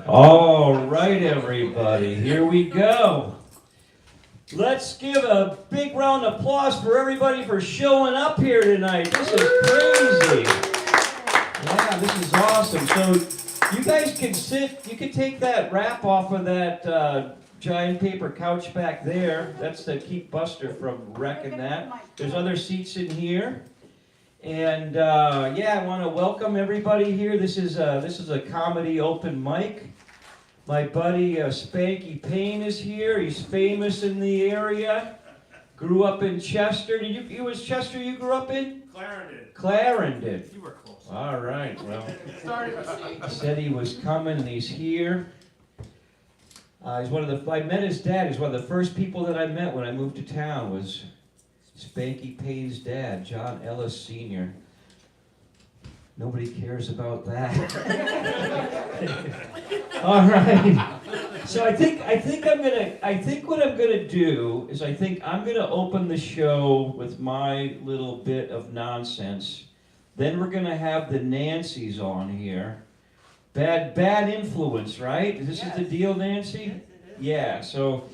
All right, everybody, here we go. Let's give a big round of applause for everybody for showing up here tonight. This is crazy. Yeah, this is awesome. So you guys can sit, you can take that wrap off of that giant paper couch back there. That's to keep Buster from wrecking that. There's other seats in here. And yeah, I want to welcome everybody here. This is a comedy open mic. My buddy Spanky Payne is here. He's famous in the area. Grew up in Chester. It was Chester you grew up in? Clarendon. Clarendon. You were close. All right. Well, Started he said he was coming, and he's here. He's one of the. I met his dad. He's one of the first people that I met when I moved to town. Was Spanky Payne's dad, John Ellis Sr. Nobody cares about that. All right. So I think what I'm gonna do is I'm gonna open the show with my little bit of nonsense. Then we're gonna have the Nancys on here. Bad influence, right? This is the deal, Nancy? Yeah. So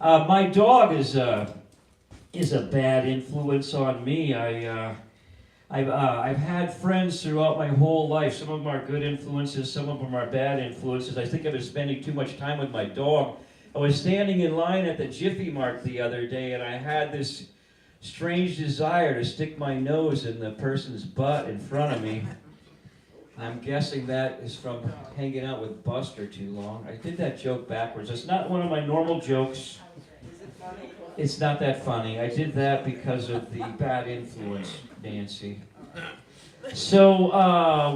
my dog is a bad influence on me. I've had friends throughout my whole life. Some of them are good influences, some of them are bad influences. I think I've been spending too much time with my dog. I was standing in line at the Jiffy Mart the other day, and I had this strange desire to stick my nose in the person's butt in front of me. I'm guessing that is from hanging out with Buster too long. I did that joke backwards. It's not one of my normal jokes. It's not that funny. I did that because of the bad influence, Nancy. So,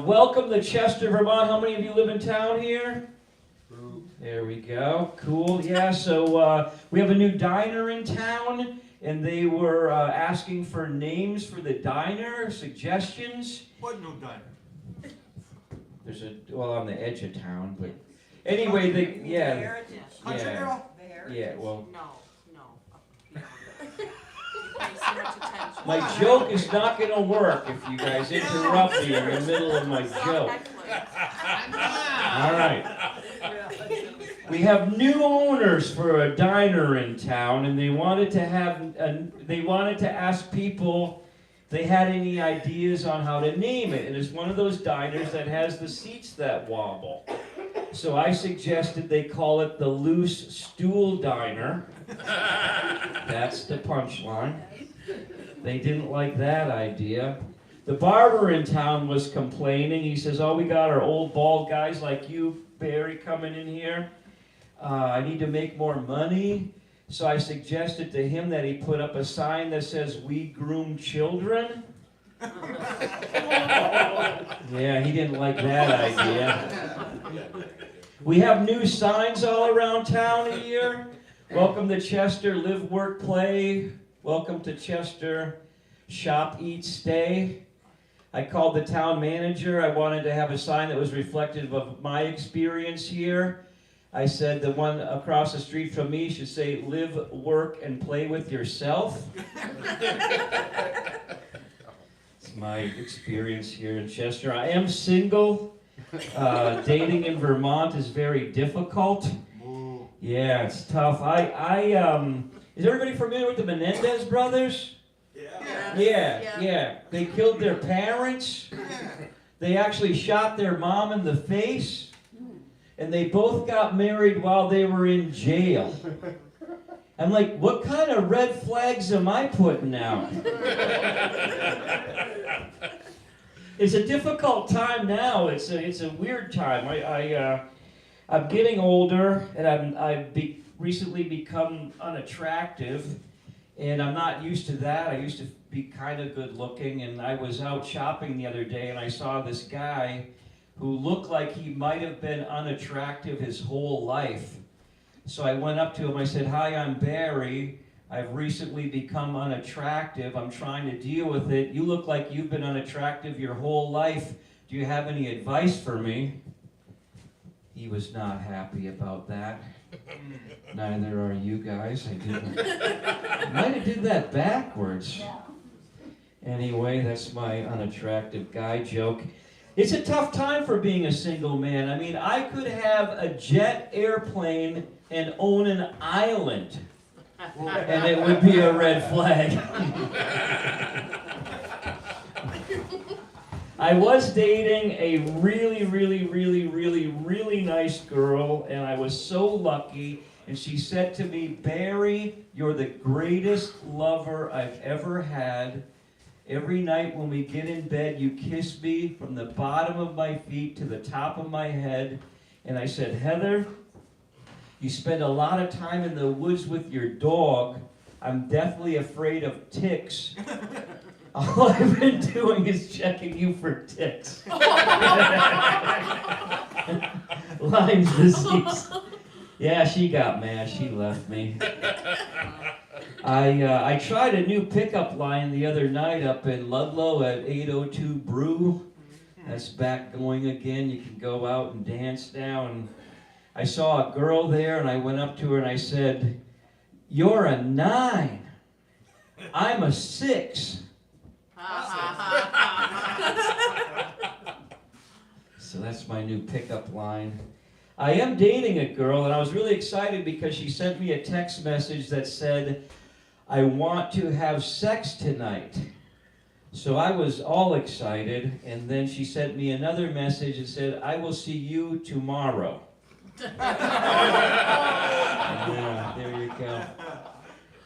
welcome to Chester, Vermont. How many of you live in town here? There we go. Cool. Yeah, so we have a new diner in town, and they were asking for names for the diner, suggestions. What new diner? There's on the edge of town, but anyway, yeah. Country Girl? Yeah, well. No. My joke is not going to work if you guys interrupt me in the middle of my joke. All right. We have new owners for a diner in town, and they wanted to ask people if they had any ideas on how to name it. And it's one of those diners that has the seats that wobble. So I suggested they call it the Loose Stool Diner. That's the punchline. They didn't like that idea. The barber in town was complaining. He says, oh, we got our old bald guys like you, Barry, coming in here. I need to make more money. So I suggested to him that he put up a sign that says, we groom children. Yeah, he didn't like that idea. We have new signs all around town here. Welcome to Chester, live, work, play. Welcome to Chester, shop, eat, stay. I called the town manager. I wanted to have a sign that was reflective of my experience here. I said the one across the street from me should say, live, work, and play with yourself. It's my experience here in Chester. I am single. Dating in Vermont is very difficult. Yeah, it's tough. Is everybody familiar with the Menendez brothers? Yeah. They killed their parents. They actually shot their mom in the face. And they both got married while they were in jail. I'm like, what kind of red flags am I putting out? It's a difficult time now. It's a weird time. I'm getting older, and I've recently become unattractive, and I'm not used to that. I used to be kind of good looking, and I was out shopping the other day, and I saw this guy who looked like he might have been unattractive his whole life. So I went up to him, I said, hi, I'm Barry. I've recently become unattractive. I'm trying to deal with it. You look like you've been unattractive your whole life. Do you have any advice for me? He was not happy about that. Neither are you guys. I might have did that backwards. Anyway, that's my unattractive guy joke. It's a tough time for being a single man. I mean, I could have a jet airplane and own an island, and it would be a red flag. I was dating a really nice girl, and I was so lucky, and she said to me, Barry, you're the greatest lover I've ever had. Every night when we get in bed, you kiss me from the bottom of my feet to the top of my head. And I said, Heather, you spend a lot of time in the woods with your dog. I'm deathly afraid of ticks. All I've been doing is checking you for ticks. Lyme's disease. Yeah, she got mad. She left me. I tried a new pickup line the other night up in Ludlow at 802 Brew. That's back going again. You can go out and dance now. And I saw a girl there, and I went up to her and I said, "You're a 9. I'm a 6." So that's my new pickup line. I am dating a girl, and I was really excited because she sent me a text message that said, "I want to have sex tonight." So I was all excited, and then she sent me another message and said, "I will see you tomorrow." Yeah, there you go.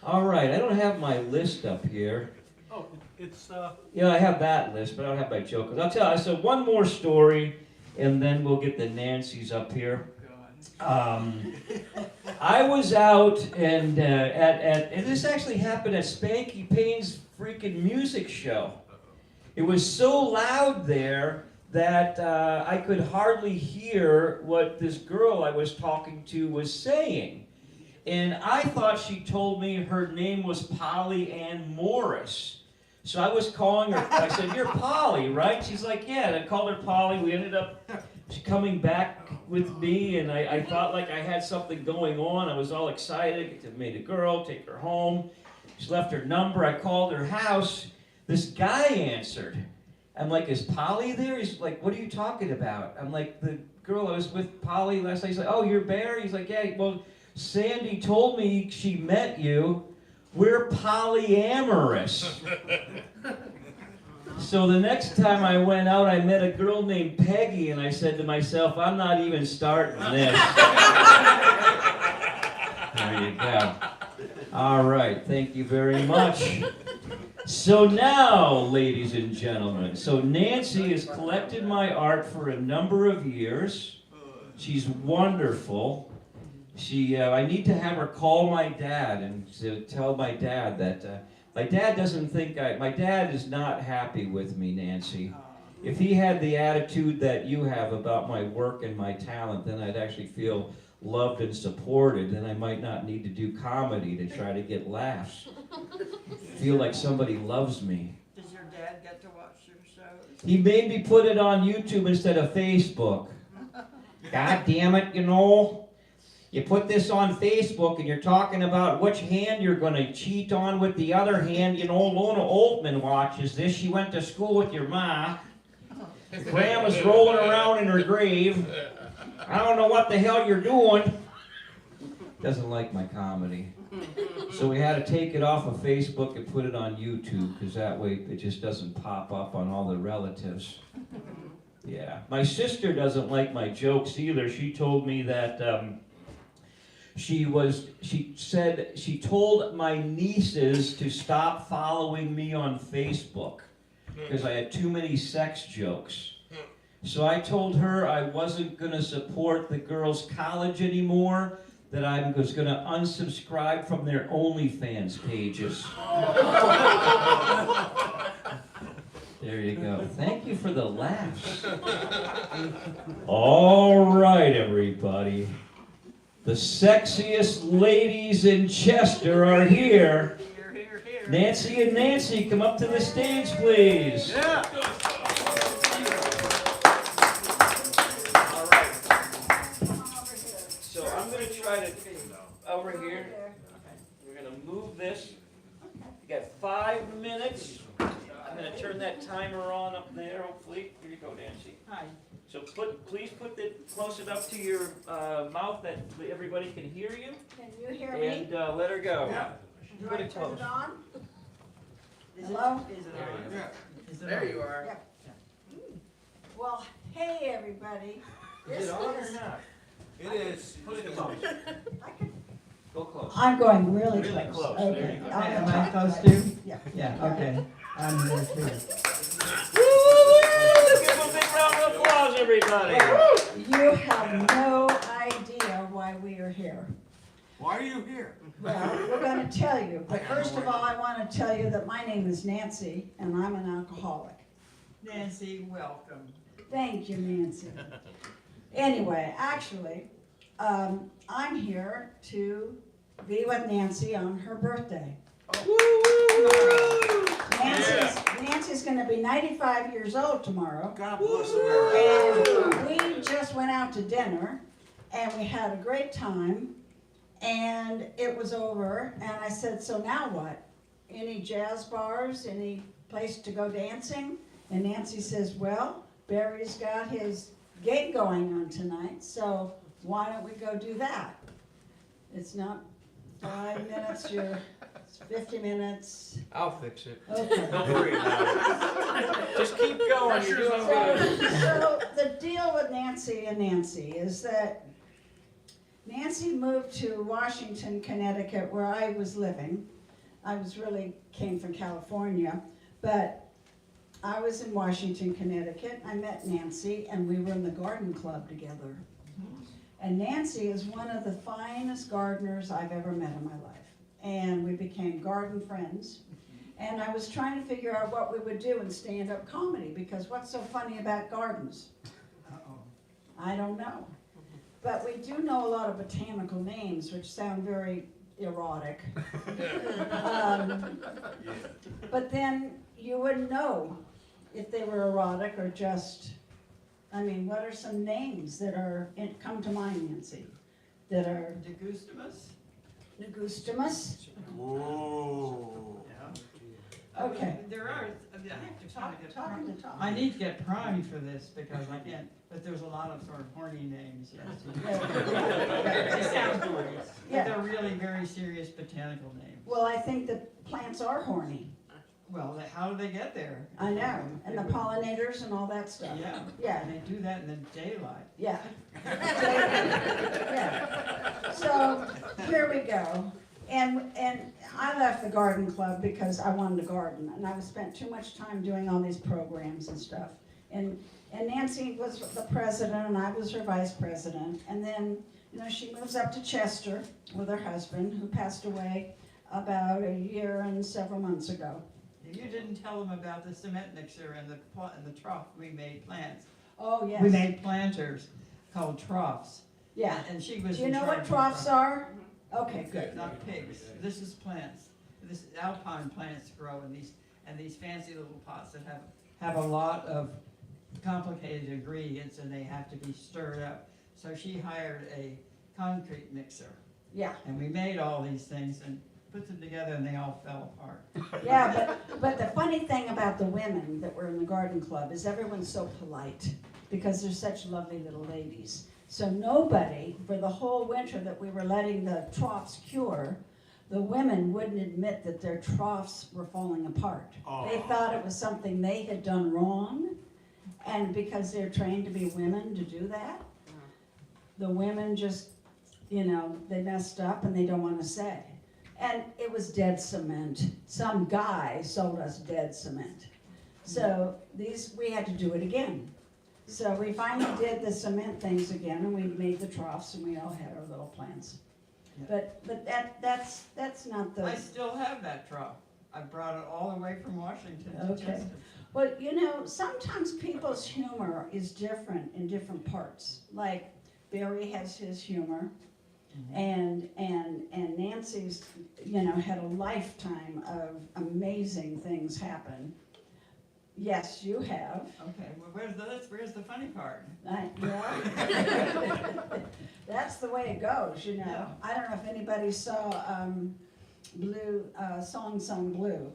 All right, I don't have my list up here. Oh, it's Yeah, I have that list, but I don't have my jokers. I'll tell you, so one more story, and then we'll get the Nancys up here. I was out and and this actually happened at Spanky Payne's freaking music show. It was so loud there that I could hardly hear what this girl I was talking to was saying. And I thought she told me her name was Polly Ann Morris. So I was calling her, I said, "You're Polly, right?" She's like, "Yeah," and I called her Polly. We ended up coming back with me, and I thought like I had something going on. I was all excited, get to meet a girl, take her home. She left her number. I called her house. This guy answered. I'm like, "Is Polly there?" He's like, "What are you talking about?" I'm like, "The girl I was with, Polly, last night." He's like, "Oh, you're Barry?" He's like, "Yeah, well, Sandy told me she met you. We're polyamorous." So the next time I went out, I met a girl named Peggy, and I said to myself, "I'm not even starting this." There you go. All right, thank you very much. So now, ladies and gentlemen, so Nancy has collected my art for a number of years. She's wonderful. I need to have her call my dad and to tell my dad that my dad doesn't think my dad is not happy with me, Nancy. If he had the attitude that you have about my work and my talent, then I'd actually feel loved and supported, and I might not need to do comedy to try to get laughs. Feel like somebody loves me. Does your dad get to watch your shows? He made me put it on YouTube instead of Facebook. God damn it, you know. You put this on Facebook and you're talking about which hand you're going to cheat on with the other hand. You know, Lona Altman watches this. She went to school with your ma. Grandma's rolling around in her grave. I don't know what the hell you're doing. Doesn't like my comedy. So we had to take it off of Facebook and put it on YouTube because that way it just doesn't pop up on all the relatives. Yeah. My sister doesn't like my jokes either. She told me that she told my nieces to stop following me on Facebook because I had too many sex jokes. So I told her I wasn't going to support the girls' college anymore, that I was going to unsubscribe from their OnlyFans pages. There you go. Thank you for the laughs. All right, everybody. The sexiest ladies in Chester are here. Nancy and Nancy, come up to the stage, please. yeah. All right. So I'm going to try to, over here, we're going to move this. You got 5 minutes. I'm gonna turn that timer on up there, hopefully. Here you go, Nancy. Hi. So please put it close enough to your mouth that everybody can hear you. Can you hear me? And let her go. Do Put I it turn close. it on? Is Hello? Is it There on? you Yeah. Is it There on? you are. Well, hey, everybody. Is it on or not? It is. Put it close. I can- Go close. I'm going really Really close. close. There Okay. you go. I'm Am gonna I talk supposed like- to? Yeah. Yeah, okay. I'm here too. Woo! Give them a big round of applause, everybody. You have no idea why we are here. Why are you here? Well, we're gonna tell you, but first of all, I wanna tell you that my name is Nancy, and I'm an alcoholic. Nancy, welcome. Thank you, Nancy. Anyway, actually, I'm here to be with Nancy on her birthday. Nancy's gonna be 95 years old tomorrow. God bless America. And we just went out to dinner, and we had a great time, and it was over, and I said, so now what? Any jazz bars, any place to go dancing? And Nancy says, well, Barry's got his gig going on tonight, so why don't we go do that? It's not 5 minutes, it's 50 minutes. I'll fix it. Okay. Don't worry about it. Just keep going, you're doing good. So the deal with Nancy and Nancy is that Nancy moved to Washington, Connecticut, where I was living. I came from California, but I was in Washington, Connecticut. I met Nancy, and we were in the garden club together. And Nancy is one of the finest gardeners I've ever met in my life. And we became garden friends. And I was trying to figure out what we would do in stand-up comedy, because what's so funny about gardens? Uh-oh. I don't know. But we do know a lot of botanical names, which sound very erotic. But then you wouldn't know if they were erotic or just, I mean, what are some names that come to mind, Nancy? That are Degustimus? Negustimus? Whoa. Yeah. Okay. There are, I mean, I have to kind of get Talking primed. to talk. I need to get primed for this because I can't, but there's a lot of sort of horny names, yes. They sound horny, Yeah. but they're really very serious botanical names. Well, I think that plants are horny. Well, how do they get there? I know, and the pollinators and all that stuff. Yeah, Yeah, and they do that in the daylight. yeah. Yeah. So, here we go. And I left the garden club because I wanted to garden, and I spent too much time doing all these programs and stuff. And Nancy was the president, and I was her vice president. And then, she moves up to Chester with her husband, who passed away about a year and several months ago. You didn't tell them about the cement mixer and the trough we made plants. Oh, yes. We made planters called troughs. Yeah. And she was Do you in know charge what of troughs the- are? Okay, good. Not pigs. This is plants. This alpine plants grow in these fancy little pots that have a lot of complicated ingredients and they have to be stirred up. So she hired a concrete mixer. Yeah. And we made all these things and put them together and they all fell apart. Yeah, but the funny thing about the women that were in the garden club is everyone's so polite because they're such lovely little ladies. So nobody, for the whole winter that we were letting the troughs cure, the women wouldn't admit that their troughs were falling apart. They thought it was something they had done wrong, and because they're trained to be women to do that, the women just, they messed up and they don't want to say. And it was dead cement. Some guy sold us dead cement. So we had to do it again. So we finally did the cement things again, and we made the troughs, and we all had our little plants. Yeah. But that's not the. I still have that trough. I brought it all the way from Washington to Okay. Chester. Well, sometimes people's humor is different in different parts. Like Barry has his humor, and Nancy's, had a lifetime of amazing things happen. Yes, you have. Okay, well, where's the funny part? Yeah. That's the way it goes, Yeah. I don't know if anybody saw Blue, Song Blue.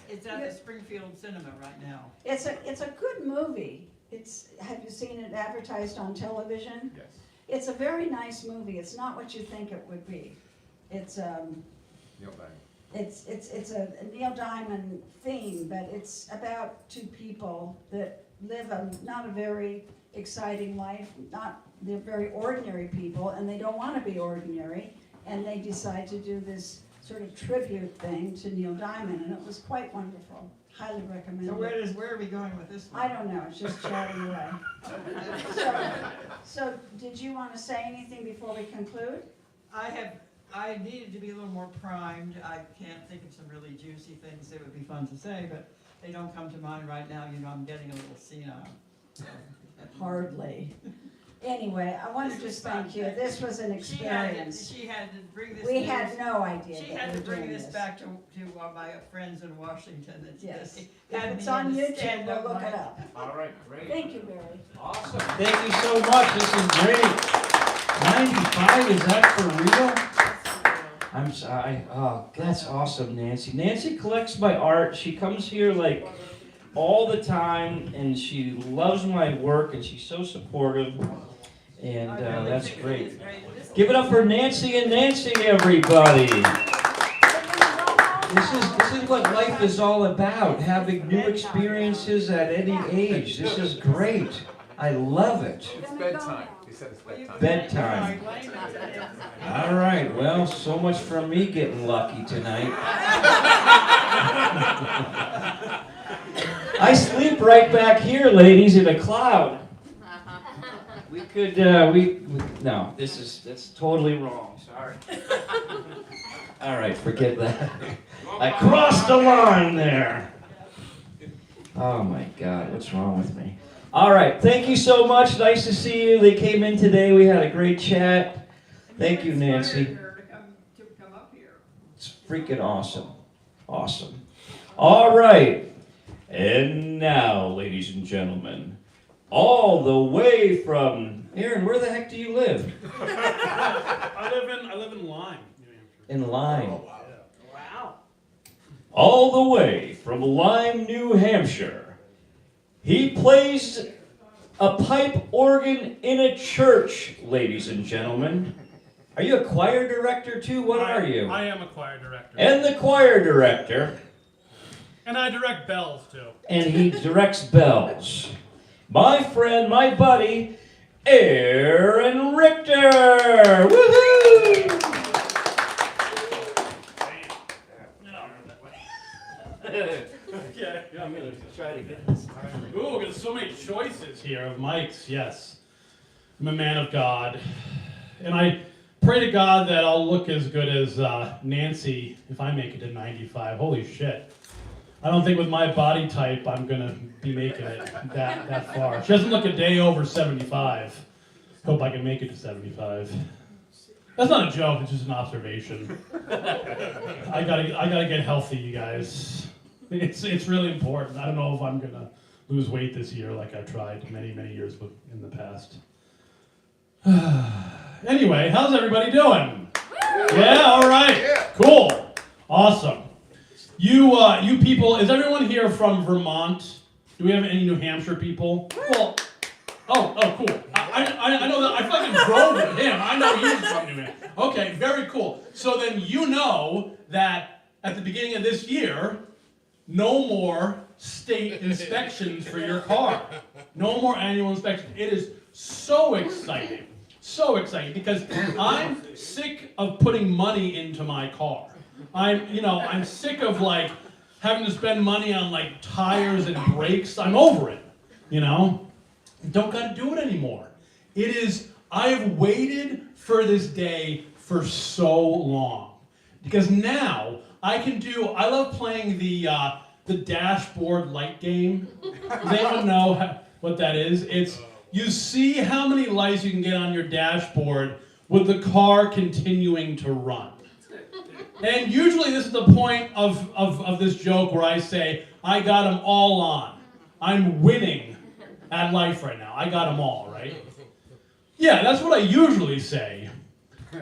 It's at the Springfield Cinema right now. It's a good movie. Have you seen it advertised on television? Yes. It's a very nice movie. It's not what you think it would be. It's Neil Diamond. it's a Neil Diamond theme, but it's about two people that live not a very exciting life. They're very ordinary people, and they don't want to be ordinary, and they decide to do this sort of tribute thing to Neil Diamond, and it was quite wonderful. Highly recommend So it. where are we going with this one? I don't know, it's just chatting away. So did you want to say anything before we conclude? I needed to be a little more primed. I can't think of some really juicy things that would be fun to say, but they don't come to mind right now. You know, I'm getting a little senile. Hardly. Anyway, I want to just thank you. This was an experience. She had to bring this. We news- had no idea She that had we to were bring doing this this. back to my friends in Washington. Yes. They If had it's me on in the YouTube, stand-up we'll look it mic. up. All right, great. Thank you, Barry. Awesome. Thank you so much. This is great. 95, is that for real? I'm sorry. Oh, that's awesome, Nancy. Nancy collects my art. She comes here like all the time, and she loves my work, and she's so supportive. And I really that's think it great. is great. Give it up for Nancy and Nancy, everybody. This is what life is all about, having new experiences at any age. This is great. I love it. It's bedtime. He said it's bedtime. Bedtime. All right, well, so much for me getting lucky tonight. I sleep right back here, ladies, in a cloud. We could, no, that's totally wrong, sorry. All right, forget that. I crossed the line there. Oh my God, what's wrong with me? All right, thank you so much. Nice to see you. They came in today. We had a great chat. Thank you, Nancy. To come up here. It's freaking awesome. Awesome. All right. And now, ladies and gentlemen, all the way from Aaron, where the heck do you live? I live in Lyme, New Hampshire. In Lyme. Wow. All the way from Lyme, New Hampshire. He plays a pipe organ in a church, ladies and gentlemen. Are you a choir director too? What are you? I am a choir director. And the choir director. And I direct bells too. And he directs bells. My friend, my buddy, Aaron Richter. Woohoo! Okay. I'm gonna try to get this. Ooh, there's so many choices here of mics. Yes. I'm a man of God. And I pray to God that I'll look as good as Nancy if I make it to 95. Holy shit. I don't think with my body type I'm going to be making it that far. She doesn't look a day over 75. Hope I can make it to 75. That's not a joke, it's just an observation. I gotta get healthy, you guys. It's really important. I don't know if I'm gonna lose weight this year like I've tried many years in the past. Anyway, how's everybody doing? Yeah, all right. Cool. Awesome. You people, is everyone here from Vermont? Do we have any New Hampshire people? Well, oh, cool. I know that I fucking drove with him. I know he's from New Hampshire. Okay, very cool. So then you know that at the beginning of this year, no more state inspections for your car. No more annual inspections. It is so exciting. So exciting because I'm sick of putting money into my car. I'm sick of like having to spend money on like tires and brakes. I'm over it, Don't gotta do it anymore. I've waited for this day for so long. Because now I love playing the dashboard light game. Does anyone know what that is? It's, you see how many lights you can get on your dashboard with the car continuing to run. And usually this is the point of this joke where I say, I got them all on. I'm winning at life right now. I got them all, right? Yeah, that's what I usually say.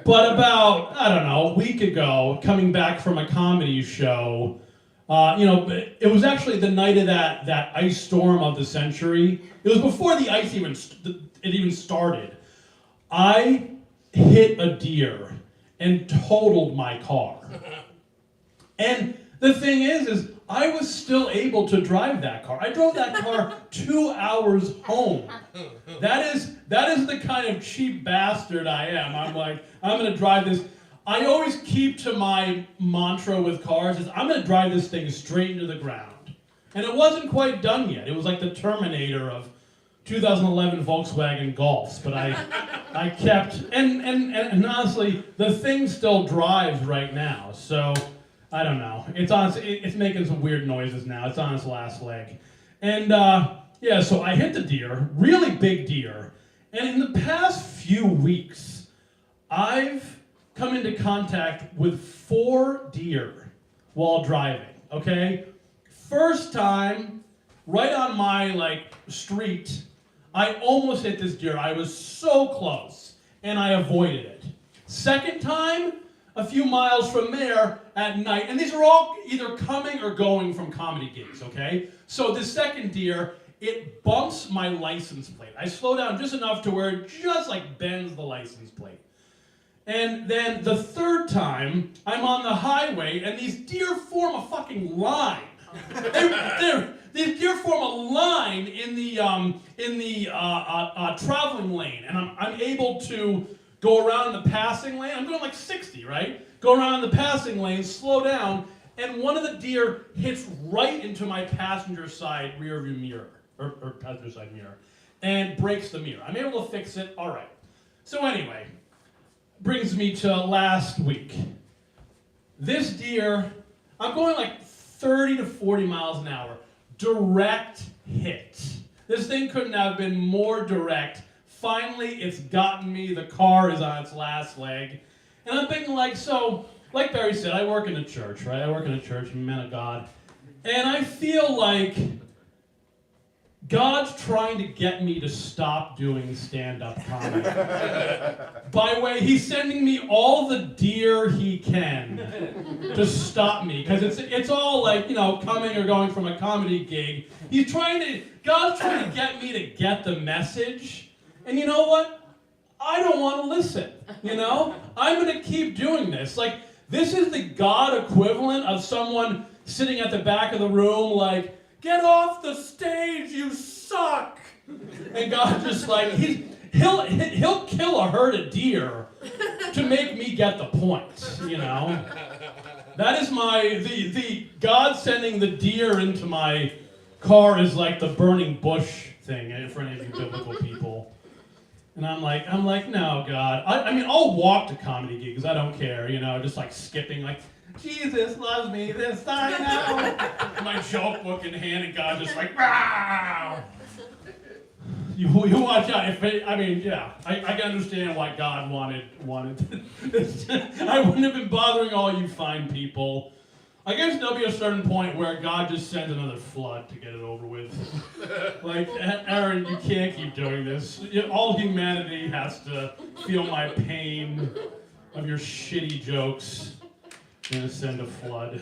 But about, I don't know, a week ago, coming back from a comedy show, It was actually the night of that ice storm of the century. It was before the ice even started. I hit a deer and totaled my car. And the thing is I was still able to drive that car. I drove that car 2 hours home. That is the kind of cheap bastard I am. I'm like, I'm gonna drive this. I always keep to my mantra with cars is I'm gonna drive this thing straight into the ground. And it wasn't quite done yet. It was like the Terminator of 2011 Volkswagen Golfs, but I kept, and honestly, the thing still drives right now, so I don't know. It's making some weird noises now. It's on its last leg. And so I hit the deer, really big deer, and in the past few weeks, I've come into contact with 4 deer while driving, okay? First time, right on my street, I almost hit this deer. I was so close, and I avoided it. Second time, a few miles from there at night, and these are all either coming or going from comedy gigs, okay? So the second deer, it bumps my license plate. I slow down just enough to where it just bends the license plate. And then the third time, I'm on the highway, and these deer form a fucking line. These deer form a line in the traveling lane, and I'm able to go around in the passing lane. I'm going 60, right? Go around in the passing lane, slow down, and one of the deer hits right into my passenger side rear view mirror, or passenger side mirror, and breaks the mirror. I'm able to fix it. All right. So anyway, brings me to last week. This deer, I'm going 30 to 40 miles an hour. Direct hit. This thing couldn't have been more direct. Finally, it's gotten me. The car is on its last leg. And I'm thinking so, like Barry said, I work in a church, right? I work in a church, I'm a man of God. And I feel like God's trying to get me to stop doing stand-up comedy. By way, he's sending me all the deer he can to stop me, because it's all coming or going from a comedy gig. God's trying to get me to get the message, and you know what? I don't want to listen, I'm going to keep doing this. This is the God equivalent of someone sitting at the back of the room get off the stage, you suck! And God just he'll kill a herd of deer to make me get the point, That is the God sending the deer into my car is like the burning bush thing for any of you biblical people. And I'm like, no, God. I'll walk to comedy gigs, I don't care, just skipping, Jesus loves me, this I know. My joke book in hand, and God just wow. You watch out. I can understand why God wanted this. I wouldn't have been bothering all you fine people. I guess there'll be a certain point where God just sends another flood to get it over with. Aaron, you can't keep doing this. All humanity has to feel my pain of your shitty jokes. Gonna send a flood.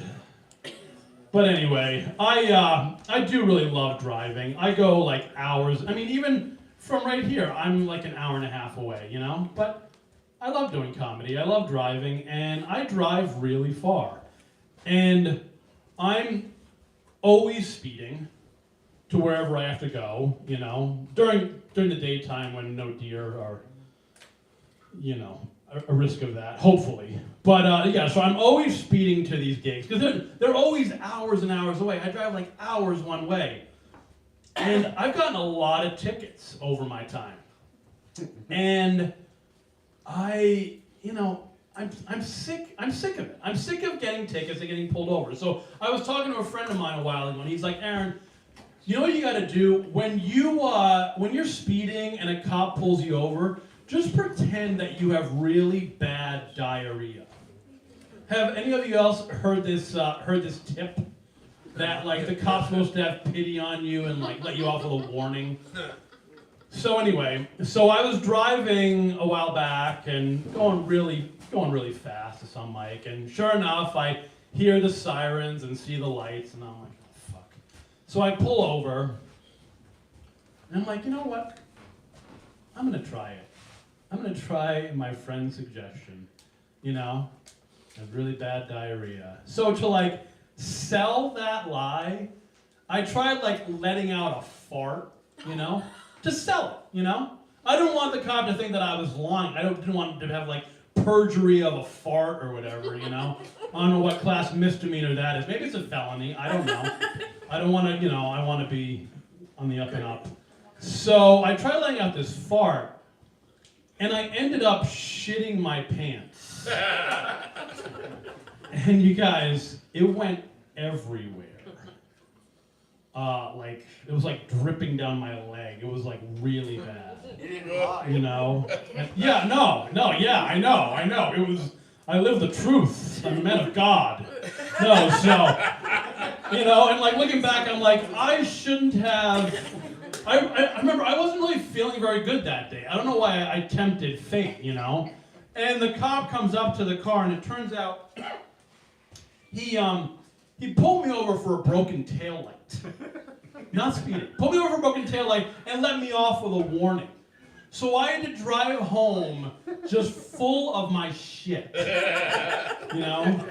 But anyway, I do really love driving. I go hours. Even from right here, I'm an hour and a half away, But I love doing comedy. I love driving, and I drive really far. And I'm always speeding to wherever I have to go, during the daytime when no deer are, a risk of that, hopefully. But so I'm always speeding to these gigs because they're always hours and hours away. I drive hours one way, and I've gotten a lot of tickets over my time, and I'm sick of it. I'm sick of getting tickets and getting pulled over. So I was talking to a friend of mine a while ago, and he's like, Aaron, you know what you got to do when you're speeding and a cop pulls you over? Just pretend that you have really bad diarrhea. Have any of you else heard this tip? That the cop's supposed to have pity on you and let you off with a warning. So anyway, I was driving a while back and going really fast to some mic, and sure enough, I hear the sirens and see the lights, and I'm like, oh, fuck. So I pull over, and I'm like, you know what? I'm gonna try it. I'm gonna try my friend's suggestion. You know, I have really bad diarrhea. So to like sell that lie, I tried like letting out a fart, you know, to sell it, you know? I didn't want the cop to think that I was lying. Didn't want to have like perjury of a fart or whatever, you know? I don't know what class misdemeanor that is. Maybe it's a felony. I don't know. I don't want to, you know, I want to be on the up and up. So I tried letting out this fart, and I ended up shitting my pants. And you guys, it went everywhere. Like, it was like dripping down my leg. It was like really bad. You didn't lie. You know? Yeah, yeah, I know. It was, I live the truth. I'm a man of God. No, so, you know, and like looking back, I'm like, I shouldn't have, I remember I wasn't really feeling very good that day. I don't know why I tempted fate, you know? And the cop comes up to the car, and it turns out he pulled me over for a broken taillight. Not speeding. Pulled me over for a broken taillight and let me off with a warning. So I had to drive home just full of my shit. You know?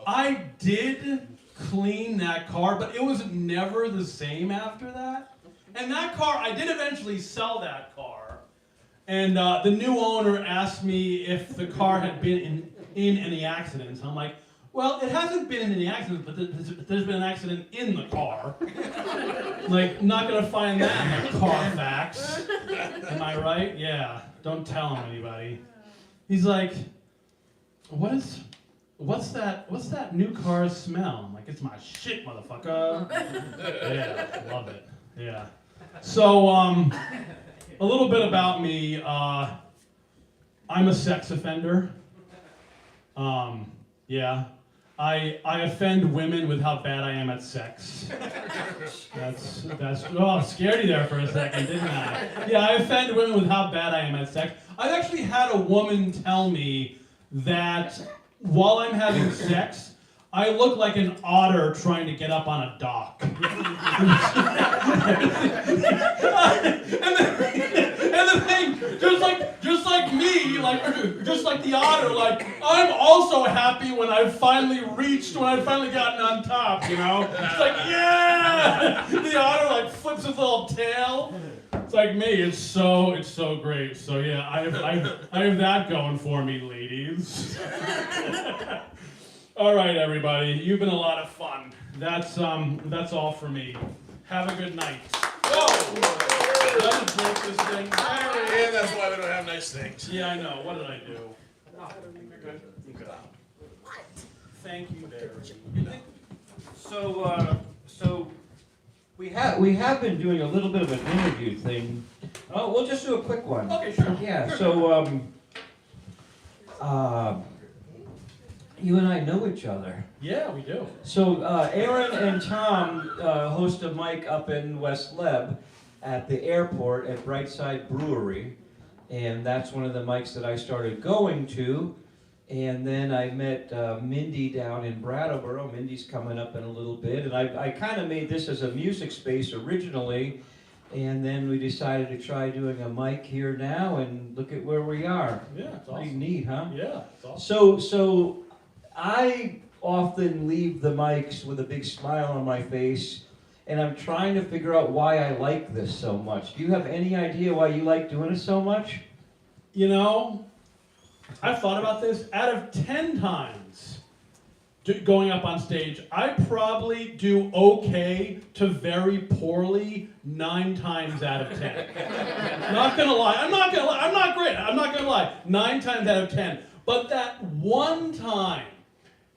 I did clean that car, but it was never the same after that. And that car, I did eventually sell that car. And the new owner asked me if the car had been in any accidents. I'm like, well, it hasn't been in any accidents, but there's been an accident in the car. Like, not gonna find that in the Carfax. Am I right? Yeah. Don't tell him anybody. He's like, what's that new car smell? I'm like, it's my shit, motherfucker. Yeah, love it. Yeah. So, a little bit about me. I'm a sex offender. Yeah. I offend women with how bad I am at sex. That's oh, I scared you there for a second, didn't I? Yeah, I offend women with how bad I am at sex. I've actually had a woman tell me that while I'm having sex, I look like an otter trying to get up on a dock. And the thing, just like me, just like the otter, like, I'm also happy when I've finally gotten on top, you know? It's like, yeah! The otter like flips his little tail. It's like me, it's so great. So yeah, I have that going for me, ladies. All right, everybody, you've been a lot of fun. That's all for me. Have a good night. Whoa! Did I just break this thing? Yeah, that's why we don't have nice things. Yeah, I know. What did I do? Okay. Thank you, Barry. So we have been doing a little bit of an interview thing. Oh, we'll just do a quick one. Okay, sure. Yeah. Sure. So you and I know each other. Yeah, we do. So Aaron and Tom host a mic up in West Leb at the airport at Brightside Brewery, and that's one of the mics that I started going to. And then I met Mindy down in Brattleboro. Mindy's coming up in a little bit, and I kind of made this as a music space originally, and then we decided to try doing a mic here now, and look at where we are. Yeah, it's Pretty awesome. neat, huh? Yeah, it's awesome. So I often leave the mics with a big smile on my face, and I'm trying to figure out why I like this so much. Do you have any idea why you like doing it so much? You know, I've thought about this. Out of 10 times going up on stage, I probably do okay to very poorly 9 times out of 10. Not gonna lie. I'm not great. I'm not gonna lie. 9 times out of 10. But that one time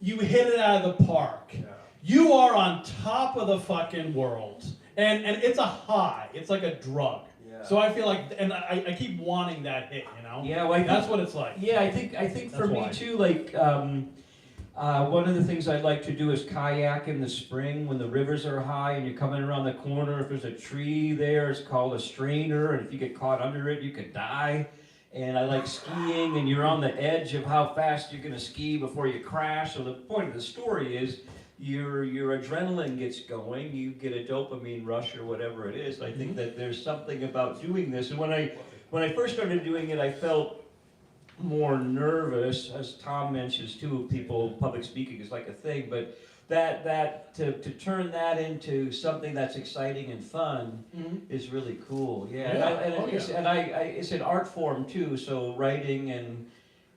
you hit it out of the park. Yeah. You are on top of the fucking world. And it's a high. It's like a drug. Yeah. So I feel like, and I keep wanting that hit, you know? Yeah, well, that's what it's like. Yeah, I think for me too, like, one of the things I'd like to do is kayak in the spring when the rivers are high and you're coming around the corner. If there's a tree there, it's called a strainer, and if you get caught under it, you could die. and I like skiing, and you're on the edge of how fast you're gonna ski before you crash. So the point of the story is your adrenaline gets going, you get a dopamine rush or whatever it is. I think that there's something about doing this. And when I first started doing it, I felt more nervous, as Tom mentions too. People, public speaking is like a thing, but to turn that into something that's exciting and fun is really cool. Yeah, it's an art form too. So writing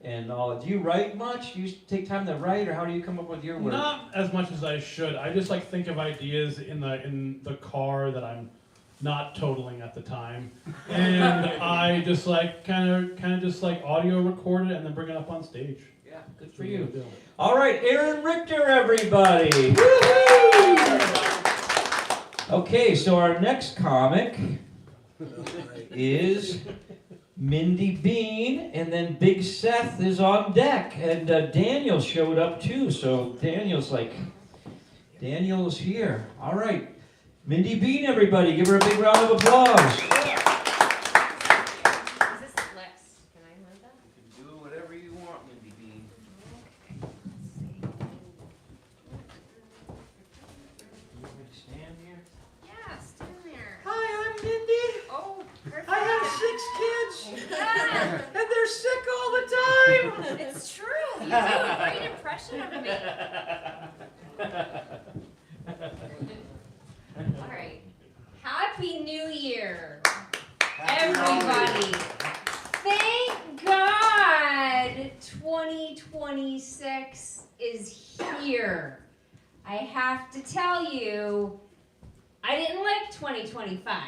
and all. Do you write much? Do you take time to write, or how do you come up with your work? Not as much as I should. I just like think of ideas in the car that I'm not totaling at the time, and I just like kind of just like audio record it and then bring it up on stage. Yeah, good for you. All right, Aaron Richter, everybody. Okay, so our next comic is Mindy Bean, and then Big Seth is on deck, and Daniel showed up too. So Daniel's here. All right, Mindy Bean, everybody, give her a big round of applause. Is this Lex? Can I move that? You can do whatever you want, Mindy Bean. You want me to stand here? Yeah, stand there. Hi, I'm Mindy. Oh, perfect. I have 6 kids, Yeah, and they're sick all the time. it's true. You do a great impression of me. All right. Happy New Year, everybody. Thank God 2026 is here. I have to tell you, I didn't like 2025.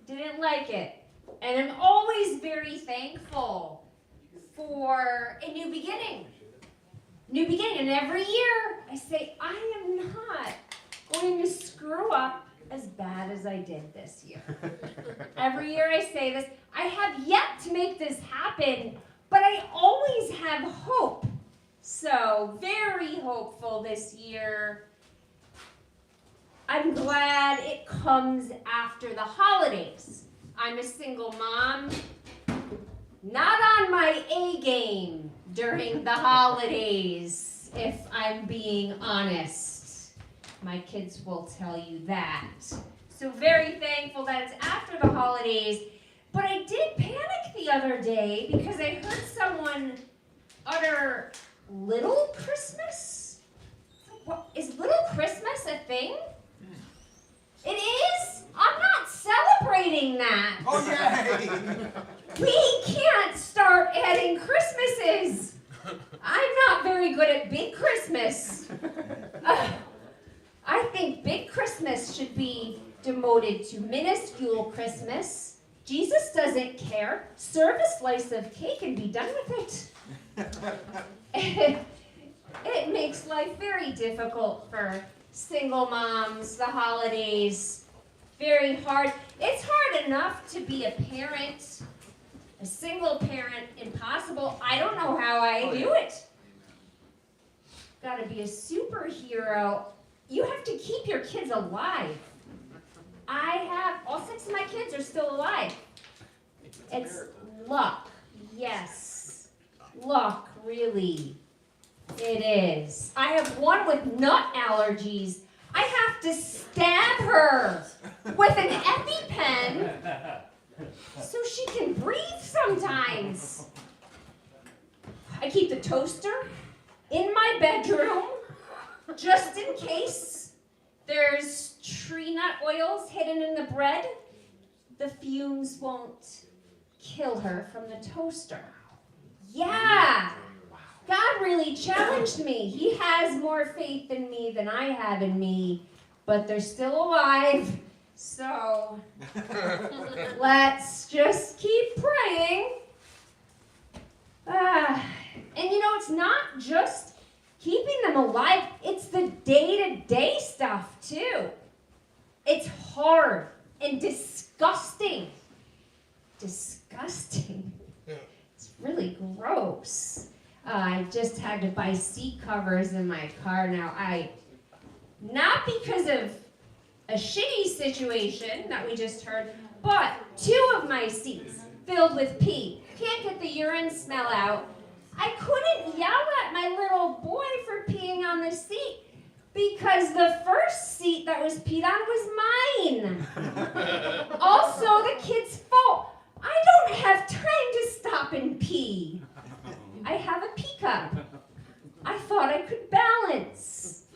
Didn't like it. And I'm always very thankful for a new beginning. New beginning. And every year I say, I am not going to screw up as bad as I did this year. Every year I say this. I have yet to make this happen, but I always have hope. So, very hopeful this year. I'm glad it comes after the holidays. I'm a single mom, not on my A game during the holidays, if I'm being honest. My kids will tell you that. So very thankful that it's after the holidays. But I did panic the other day because I heard someone utter Little Christmas? What, is Little Christmas a thing? It is? I'm not celebrating that. Oh, yay! We can't start adding Christmases. I'm not very good at Big Christmas. I think Big Christmas should be demoted to minuscule Christmas. Jesus doesn't care. Serve a slice of cake and be done with it. It makes life very difficult for single moms, the holidays, very hard. It's hard enough to be a parent, a single parent, impossible. I don't know how I do it. Gotta be a superhero. You have to keep your kids alive. All 6 of my kids are still alive. It's luck, yes. Luck, really. It is. I have one with nut allergies. I have to stab her with an EpiPen so she can breathe sometimes. I keep the toaster in my bedroom just in case there's tree nut oils hidden in the bread. The fumes won't kill her from the toaster. Yeah. God really challenged me. He has more faith in me than I have in me, but they're still alive. So let's just keep praying. And you know, it's not just keeping them alive, it's the day-to-day stuff too. It's hard and disgusting. Disgusting. It's really gross. I just had to buy seat covers in my car now. Not because of a shitty situation that we just heard, but 2 of my seats filled with pee. Can't get the urine smell out. I couldn't yell at my little boy for peeing on the seat because the first seat that was peed on was mine. Also, the kid's fault. I don't have time to stop and pee. I have a pee cup. I thought I could balance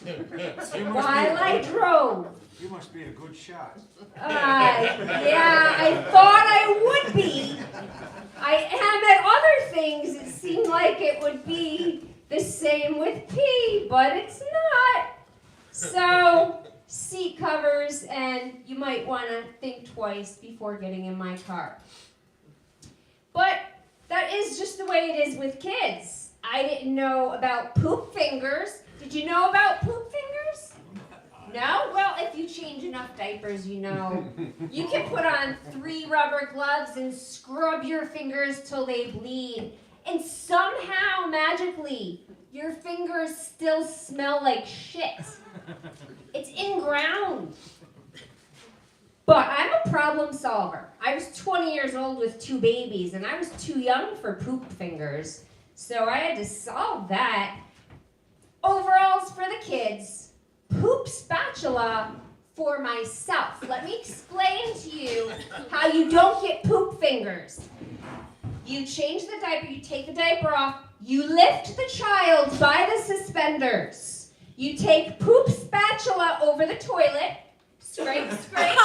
while I drove. You must be a good shot. Yeah, I thought I would be. I am at other things. It seemed like it would be the same with pee, but it's not. So, seat covers, and you might want to think twice before getting in my car. But that is just the way it is with kids. I didn't know about poop fingers. Did you know about poop fingers? No? Well, if you change enough diapers, you know. You can put on 3 rubber gloves and scrub your fingers till they bleed. And somehow, magically, your fingers still smell like shit. It's inground. But I'm a problem solver. I was 20 years old with 2 babies, and I was too young for poop fingers. So I had to solve that. Overalls for the kids. Poop spatula for myself. Let me explain to you how you don't get poop fingers. You change the diaper, you take the diaper off, you lift the child by the suspenders. You take poop spatula over the toilet, scrape, scrape,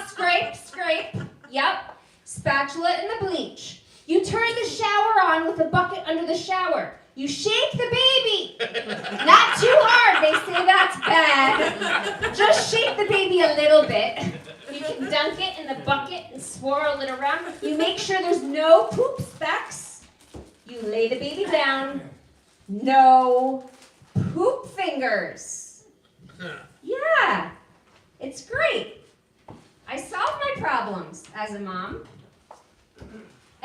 scrape, scrape, yep, spatula in the bleach. You turn the shower on with a bucket under the shower. You shake the baby. Not too hard, they say that's bad. Just shake the baby a little bit. You can dunk it in the bucket and swirl it around. You make sure there's no poop specks. You lay the baby down. No poop fingers. Yeah, it's great. I solved my problems as a mom.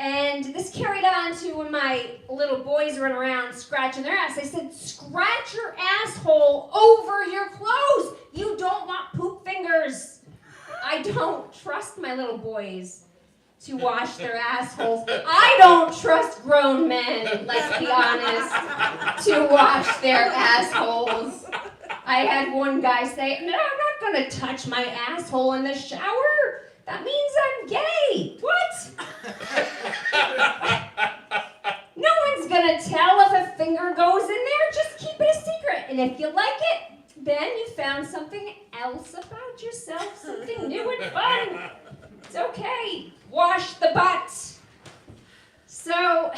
And this carried on to when my little boys run around scratching their ass. I said, scratch your asshole over your clothes. You don't want poop fingers. I don't trust my little boys to wash their assholes. I don't trust grown men, let's be honest, to wash their assholes. I had one guy say, no, I'm not going to touch my asshole in the shower. That means I'm gay. What? No one's gonna tell if a finger goes in there. Just keep it a secret. And if you like it, then you found something else about yourself, something new and fun. It's okay. Wash the butt. So,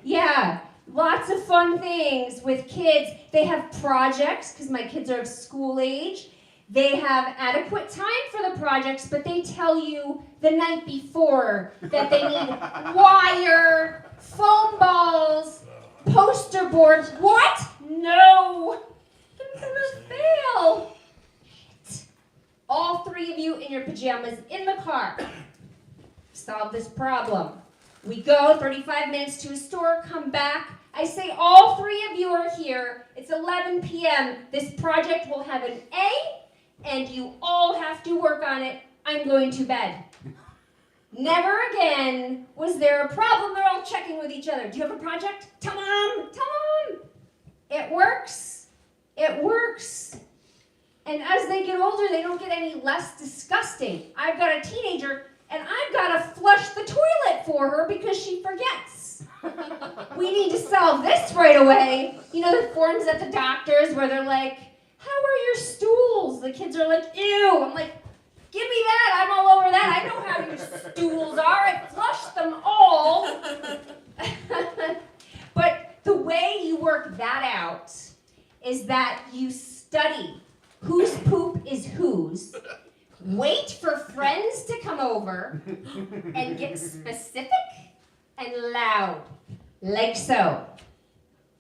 yeah, lots of fun things with kids. They have projects, because my kids are of school age. They have adequate time for the projects, but they tell you the night before that they need wire, foam balls, poster boards. What? No. I'm gonna fail. Shit. All 3 of you in your pajamas in the car. Solve this problem. We go 35 minutes to a store, come back. I say all 3 of you are here. It's 11 p.m. This project will have an A, and you all have to work on it. I'm going to bed. Never again was there a problem. They're all checking with each other. Do you have a project? Tell Mom. Tell Mom. It works. It works. And as they get older, they don't get any less disgusting. I've got a teenager, and I've got to flush the toilet for her because she forgets. We need to solve this right away. You know the forms at the doctors where they're like, how are your stools? The kids are like, ew. I'm like, give me that. I'm all over that. I know how your stools are. I flushed them all. But the way you work that out is that you study whose poop is whose, wait for friends to come over, and get specific and loud, like so.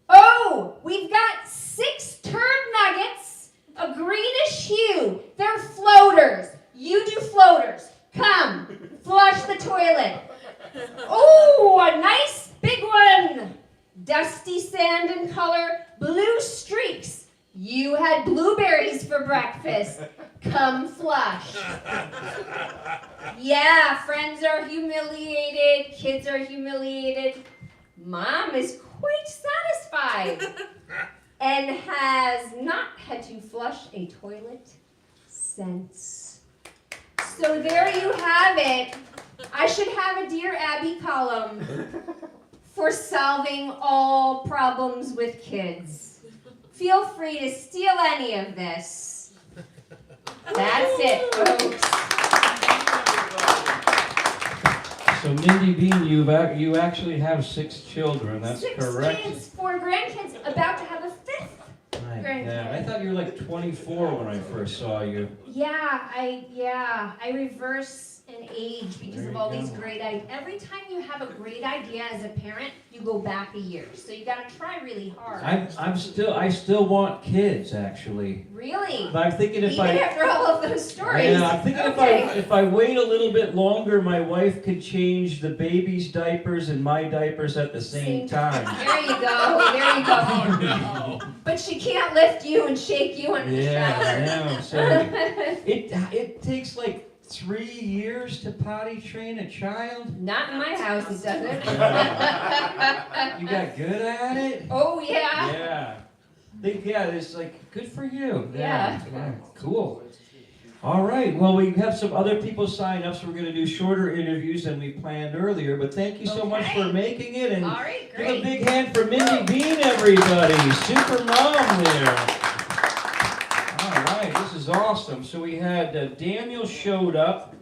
Oh, we've got 6 turd nuggets, a greenish hue. They're floaters. You do floaters. Come, flush the toilet. Oh, a nice big one. Dusty sand in color, blue streaks. You had blueberries for breakfast. come flush. Yeah, friends are humiliated, kids are humiliated. Mom is quite satisfied and has not had to flush a toilet since. So there you have it. I should have a Dear Abby column for solving all problems with kids. Feel free to steal any of this. That's it, folks. So Mindy Bean, you actually have 6 children, that's 6 correct? kids, 4 grandkids, about to have a 5th. Right, yeah, I thought you were like 24 when I first saw you. Yeah, I reverse in age because There of you all these go. great ideas. Every time you have a great idea as a parent, you go back a year. So you gotta try really hard. I still want kids, actually. Really? But I'm thinking if Even after all of those stories. Yeah, I'm thinking Okay. if I wait a little bit longer, my wife could change the baby's diapers and my diapers at the same time. There you go. There you go. But she can't lift you and shake you in the shower. Yeah, so it takes like 3 years to potty train a child. Not in my house, it doesn't. You got good at it. Oh yeah. Yeah, it's like good for you. Yeah. Cool. All right. Well, we have some other people sign up, so we're going to do shorter interviews than we planned earlier. But thank you so much Okay. for making it, and All right, give a great. big hand for Mindy Bean, everybody. Super mom there. All right, this is awesome. So we had Daniel showed up,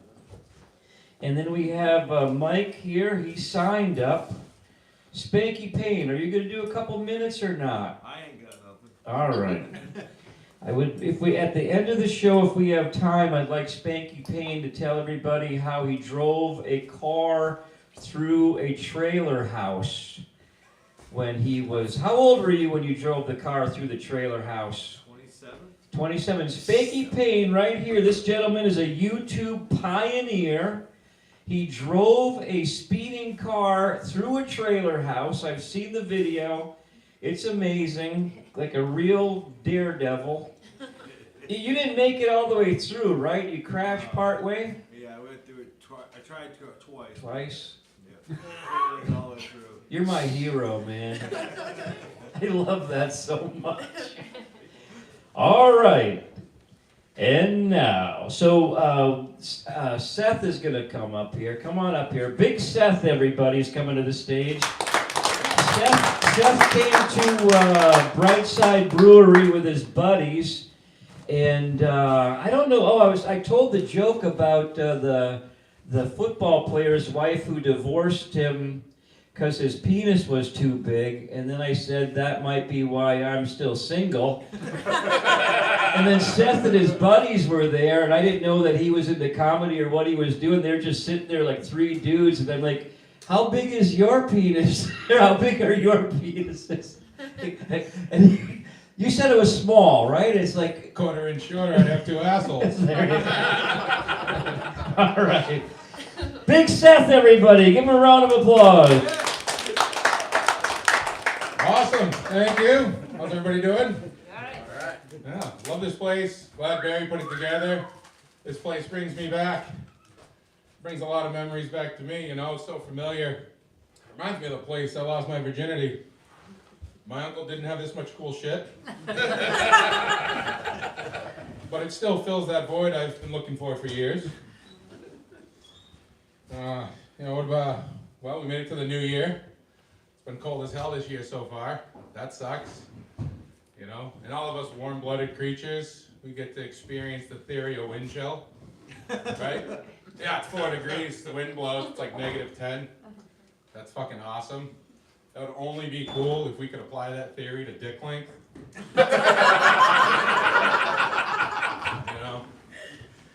and then we have Mike here. He signed up. Spanky Payne, are you going to do a couple minutes or not? I ain't got nothing. All right. I would, if we, at the end of the show, if we have time, I'd like Spanky Payne to tell everybody how he drove a car through a trailer house when he was, how old were you when you drove the car through the trailer house? 27? 27. Spanky Payne, right here, this gentleman is a YouTube pioneer. He drove a speeding car through a trailer house. I've seen the video. It's amazing, like a real daredevil. You didn't make it all the way through, right? You crashed part way? Yeah, I went through it I tried to go twice. Twice? Yeah. Really all the way through. You're my hero, man. I love that so much. All right. And now, so Seth is going to come up here. Come on up here. Big Seth, everybody's coming to the stage. Seth came to Brightside Brewery with his buddies, and I don't know. Oh, I told the joke about the football player's wife who divorced him because his penis was too big, and then I said that might be why I'm still single. And then Seth and his buddies were there, and I didn't know that he was into comedy or what he was doing. They're just sitting there like 3 dudes, and I'm like, how big is your penis? How big are your penises? And you said it was small, right? It's like Quarter inch shorter, I'd have 2 assholes. there you go. All right. Big Seth, everybody. Give him a round of applause. Awesome, thank you. How's everybody doing? Yeah, love this place. Glad Barry put it together. This place brings me back. Brings a lot of memories back to me, you know, it's so familiar. Reminds me of the place I lost my virginity. My uncle didn't have this much cool shit. But it still fills that void I've been looking for years. You know, well, we made it to the new year. It's been cold as hell this year so far. That sucks. You know, and all of us warm-blooded creatures, we get to experience the theory of wind chill, right? Yeah, it's 4 degrees, the wind blows, it's like -10. That's fucking awesome. That would only be cool if we could apply that theory to dick length. You know?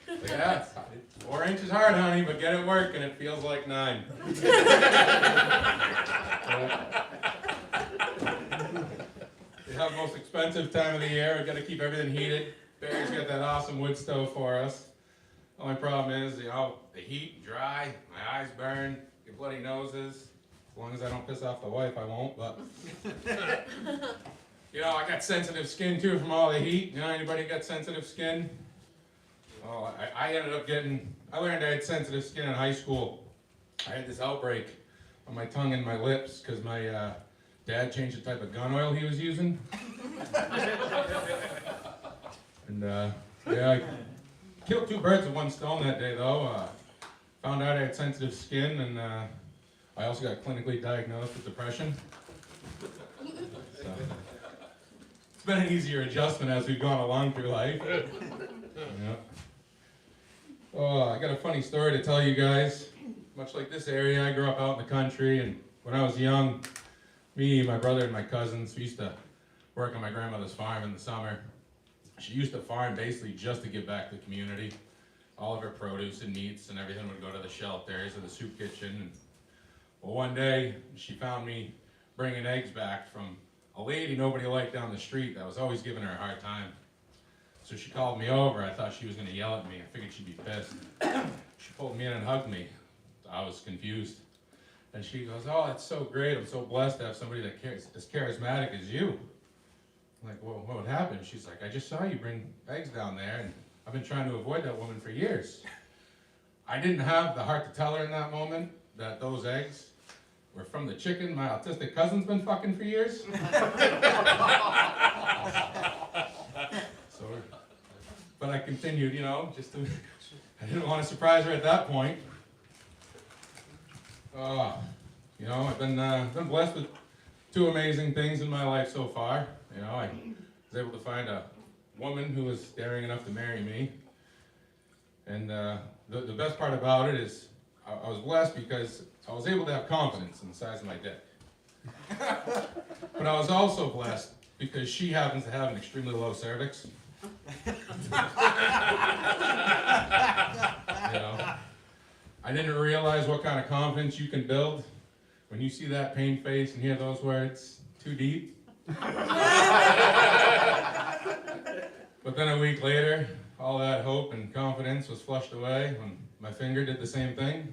Like, yeah, it's 4 inches hard, honey, but get it working, it feels like 9. We have the most expensive time of the year, we gotta keep everything heated. Barry's got that awesome wood stove for us. Only problem is, you know, the heat, dry, my eyes burn, get bloody noses. As long as I don't piss off the wife, I won't, but. You know, I got sensitive skin too from all the heat. You know, anybody got sensitive skin? Oh, I ended up I learned I had sensitive skin in high school. I had this outbreak on my tongue and my lips because my dad changed the type of gun oil he was using. And yeah, I killed 2 birds with 1 stone that day though. Found out I had sensitive skin, and I also got clinically diagnosed with depression. So, it's been an easier adjustment as we've gone along through life. Yeah. Oh, I got a funny story to tell you guys. Much like this area, I grew up out in the country, and when I was young, me, my brother, and my cousins, we used to work on my grandmother's farm in the summer. She used to farm basically just to give back to the community. All of her produce and meats and everything would go to the shelters or the soup kitchen. And, well, one day, she found me bringing eggs back from a lady nobody liked down the street that was always giving her a hard time. So she called me over. I thought she was going to yell at me. I figured she'd be pissed. She pulled me in and hugged me. I was confused. And she goes, "Oh, that's so great. I'm so blessed to have somebody that as charismatic as you." I'm like, "Well, what would happen?" She's like, "I just saw you bring eggs down there, and I've been trying to avoid that woman for years." I didn't have the heart to tell her in that moment that those eggs were from the chicken my autistic cousin's been fucking for years. So, but I continued, just to, I didn't want to surprise her at that point. I've been blessed with 2 amazing things in my life so far. I was able to find a woman who was daring enough to marry me. And the best part about it is I was blessed because I was able to have confidence in the size of my dick. But I was also blessed because she happens to have an extremely low cervix. I didn't realize what kind of confidence you can build when you see that pain face and hear those words, "too deep." But then a week later, all that hope and confidence was flushed away when my finger did the same thing.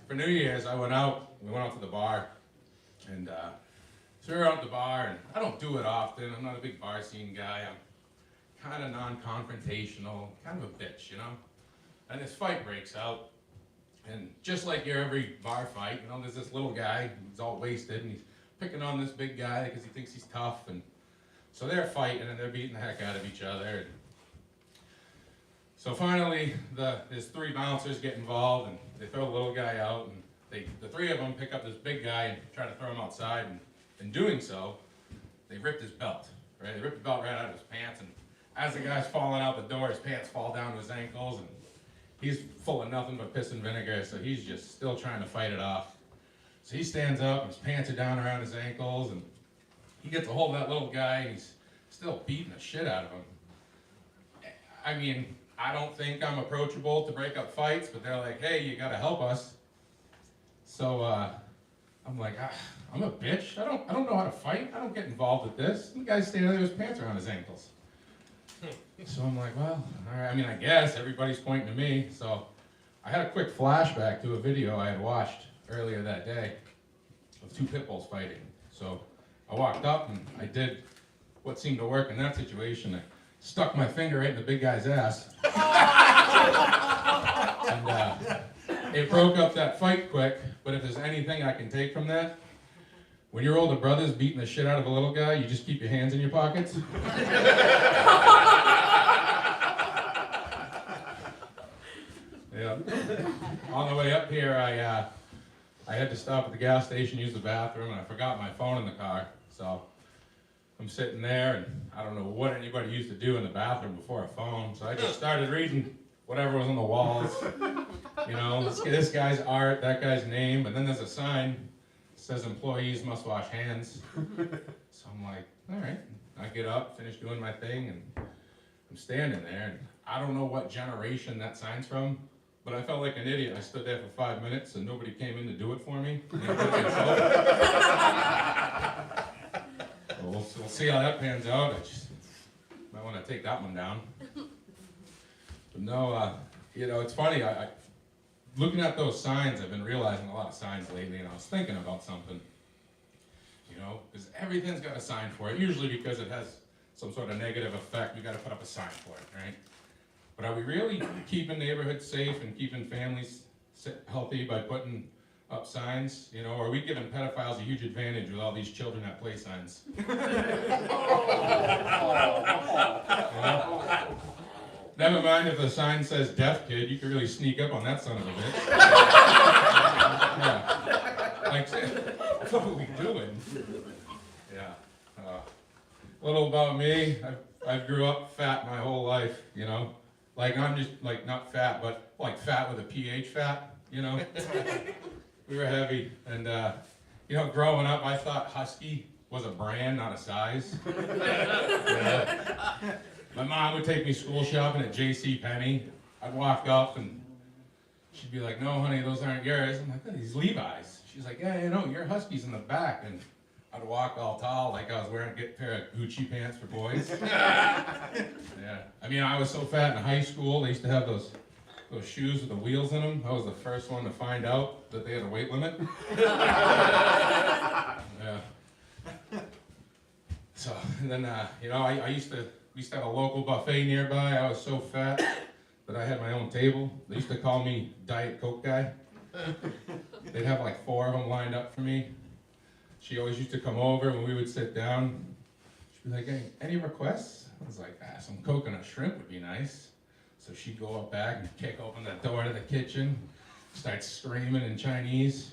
For New Year's, we went out to the bar, and so we were out at the bar, and I don't do it often. I'm not a big bar scene guy. I'm kind of non-confrontational, kind of a bitch, And this fight breaks out, and just like your every bar fight, there's this little guy who's all wasted, and he's picking on this big guy because he thinks he's tough, and so they're fighting, and they're beating the heck out of each other. And so finally, there's 3 bouncers get involved, and they throw the little guy out, and the 3 of them pick up this big guy and try to throw him outside, and in doing so, they ripped his belt, right? They ripped the belt right out of his pants, and as the guy's falling out the door, his pants fall down to his ankles, and he's full of nothing but piss and vinegar, so he's just still trying to fight it off. So he stands up, and his pants are down around his ankles, and he gets a hold of that little guy, and he's still beating the shit out of him. I mean, I don't think I'm approachable to break up fights, but they're like, "Hey, you gotta help us." So I'm like, I'm a bitch. I don't know how to fight. I don't get involved with this. And the guy's standing there with his pants around his ankles. So I'm like, well, all right. I guess everybody's pointing to me. So I had a quick flashback to a video I had watched earlier that day of 2 pit bulls fighting. So I walked up and I did what seemed to work in that situation. I stuck my finger right in the big guy's ass. And it broke up that fight quick, but if there's anything I can take from that, when your older brother's beating the shit out of a little guy, you just keep your hands in your pockets. Yeah. On the way up here, I had to stop at the gas station, use the bathroom, and I forgot my phone in the car. So I'm sitting there, and I don't know what anybody used to do in the bathroom before a phone. So I just started reading whatever was on the walls. This guy's art, that guy's name, and then there's a sign that says employees must wash hands. So I'm like, all right. I get up, finish doing my thing, and I'm standing there, and I don't know what generation that sign's from, but I felt like an idiot. I stood there for 5 minutes, and nobody came in to do it for me. We'll see how that pans out. I just might want to take that one down. But no, it's funny. I looking at those signs, I've been realizing a lot of signs lately, and I was thinking about something. you know, because everything's got a sign for it, usually because it has some sort of negative effect, we gotta put up a sign for it, right? But are we really keeping neighborhoods safe and keeping families healthy by putting up signs, you know, or are we giving pedophiles a huge advantage with all these children at play signs? You know? Never mind if the sign says deaf kid, you can really sneak up on that son of a bitch. Yeah. Like, what are we doing? Yeah. A little about me. I grew up fat my whole life, you know. Like, I'm just, like, not fat, but like fat with a PH fat, you know. We were heavy. And, you know, growing up, I thought Husky was a brand, not a size. Yeah. My mom would take me school shopping at J.C. Penney. I'd walk up and she'd be like, "No, honey, those aren't yours." I'm like, "Oh, these Levi's." She's like, "Yeah, you know, your Husky's in the back." And I'd walk all tall like I was wearing a pair of Gucci pants for boys. Yeah. I mean, I was so fat in high school. They used to have those shoes with the wheels in them. I was the first one to find out that they had a weight limit. Yeah. So, and then, you know, we used to have a local buffet nearby. I was so fat that I had my own table. They used to call me Diet Coke guy. They'd have like 4 of them lined up for me. She always used to come over when we would sit down. She'd be like, "Hey, any requests?" I was like, some coconut shrimp would be nice. So she'd go up back and kick open the door to the kitchen, start screaming in Chinese.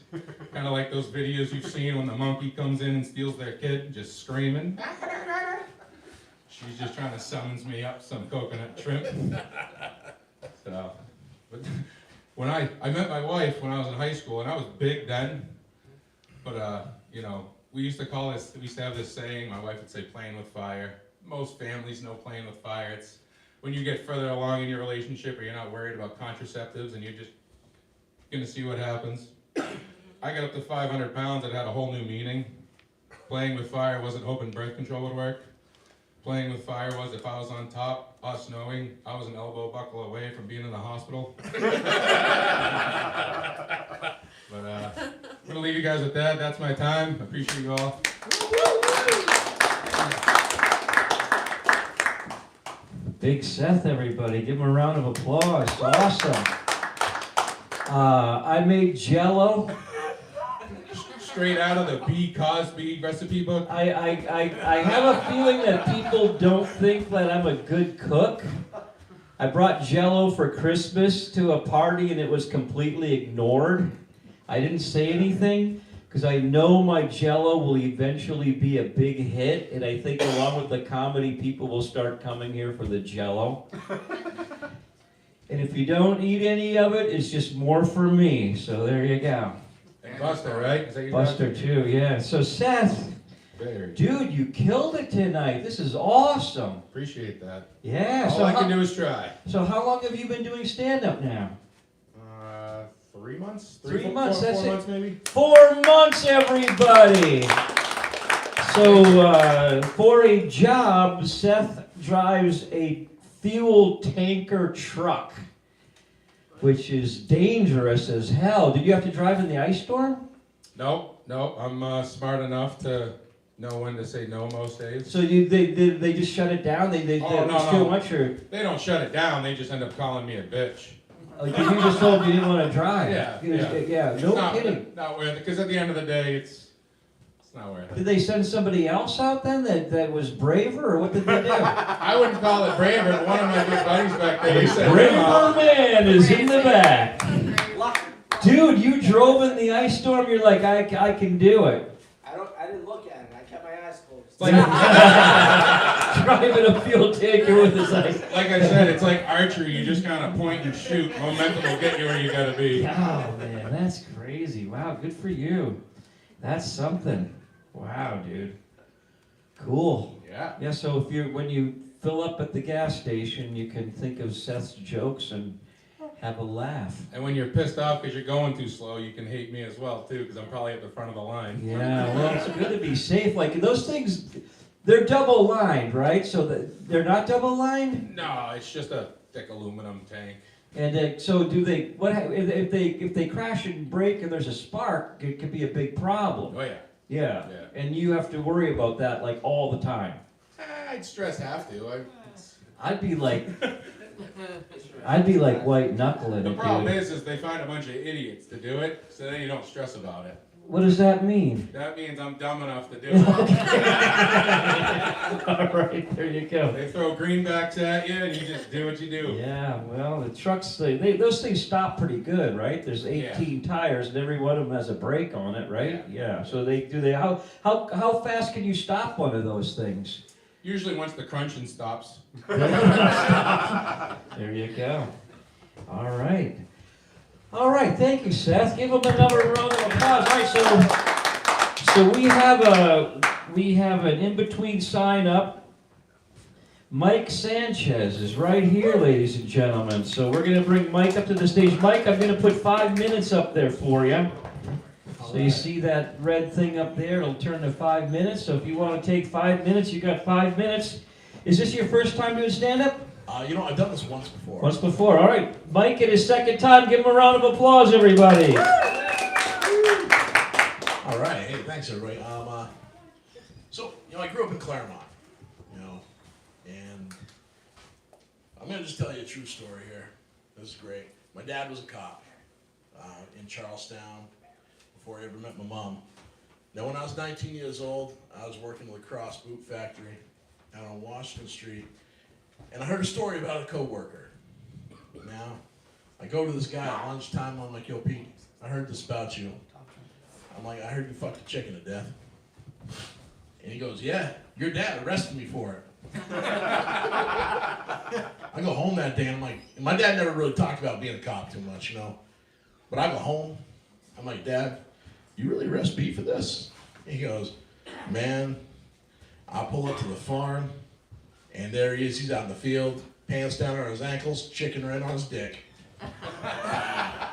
Kind of like those videos you've seen when the monkey comes in and steals their kid, just screaming. She's just trying to summons me up some coconut shrimp. So, but when I met my wife when I was in high school, and I was big then, but you know, we used to have this saying, my wife would say, "playing with fire." Most families know playing with fire. It's when you get further along in your relationship or you're not worried about contraceptives and you're just gonna see what happens. I got up to 500 pounds, it had a whole new meaning. Playing with fire wasn't hoping birth control would work. Playing with fire was if I was on top, us knowing I was an elbow buckle away from being in the hospital. But I'm gonna leave you guys with that. That's my time. I appreciate you all. Big Seth, everybody. Give him a round of applause. Awesome. I made Jell-O. Straight out of the B. Cosby recipe book. I have a feeling that people don't think that I'm a good cook. I brought Jell-O for Christmas to a party and it was completely ignored. I didn't say anything because I know my Jell-O will eventually be a big hit, and I think along with the comedy, people will start coming here for the Jell-O. And if you don't eat any of it, it's just more for me. So there you go. And Buster, right? Is that your Buster too, yeah. So Seth, dude, you killed it tonight. This is awesome. Appreciate that. Yeah. All I can do is try. So how long have you been doing stand-up now? 3 months? 3 months, that's four it. months maybe? 4 months, everybody. So for a job, Seth drives a fuel tanker truck, which is dangerous as hell. Did you have to drive in the ice storm? No, I'm smart enough to know when to say no most days. So they just shut it down? They too much, or? They don't shut it down, they just end up calling me a bitch. Like you just told you didn't want to drive. Yeah. No kidding. Not worth it, because at the end of the day, it's not worth it. Did they send somebody else out then that was braver, or what did they do? I wouldn't call it braver, but one of my good buddies back there, he said, Braver man is in the back. Dude, you drove in the ice storm, you're like, I can do it. I didn't look at it. I kept my eyes closed. Like, driving a fuel tanker with his ice. like I said, it's like archery. You just kind of point and shoot. Momentum will get you where you gotta be. Oh man, that's crazy. Wow, good for you. That's something. Wow, dude. Cool. Yeah. Yeah. So when you fill up at the gas station, you can think of Seth's jokes and have a laugh. And when you're pissed off because you're going too slow, you can hate me as well too, because I'm probably at the front of the line. Yeah. Well, it's good to be safe. Like those things. They're double lined, right? So they're not double lined? No, it's just a thick aluminum tank. And so do they? What if they crash and break and there's a spark? It could be a big problem. Oh yeah. Yeah. Yeah. And you have to worry about that like all the time. I'd stress have to. I'd be like white knuckling The it, problem dude. is they find a bunch of idiots to do it, so then you don't stress about it. What does that mean? That means I'm dumb enough to do it. All right, there you go. They throw greenbacks at you, and you just do what you do. Yeah, well, the trucks, those things stop pretty good, right? There's 18 tires, and every one of them has a brake on it, right? Yeah. So how fast can you stop one of those things? Usually once the crunching stops. There you go. All right. All right, thank you, Seth. Give him another round of applause. All right, so we have an in-between sign up. Mike Sanchez is right here, ladies and gentlemen. So we're going to bring Mike up to the stage. Mike, I'm going to put 5 minutes up there for you. So you see that red thing up there? It'll turn to 5 minutes. So if you want to take 5 minutes, you got 5 minutes. Is this your first time doing stand-up? I've done this once before. Once before. All right. Mike, at his second time. Give him a round of applause, everybody. All right. Hey, thanks, everybody. So, I grew up in Claremont, and I'm going to just tell you a true story here. This is great. My dad was a cop in Charlestown before I ever met my mom. Now, when I was 19 years old, I was working at a lacrosse boot factory out on Washington Street, and I heard a story about a coworker. Now, I go to this guy at lunchtime. I'm like, yo, Pete, I heard this about you. I'm like, I heard you fucked a chicken to death. And he goes, yeah, your dad arrested me for it. I go home that day, and I'm like, and my dad never really talked about being a cop too much, But I go home, I'm like, Dad, you really arrest me for this? And he goes, man, I pull up to the farm, and there he is. He's out in the field, pants down on his ankles, chicken right on his dick. That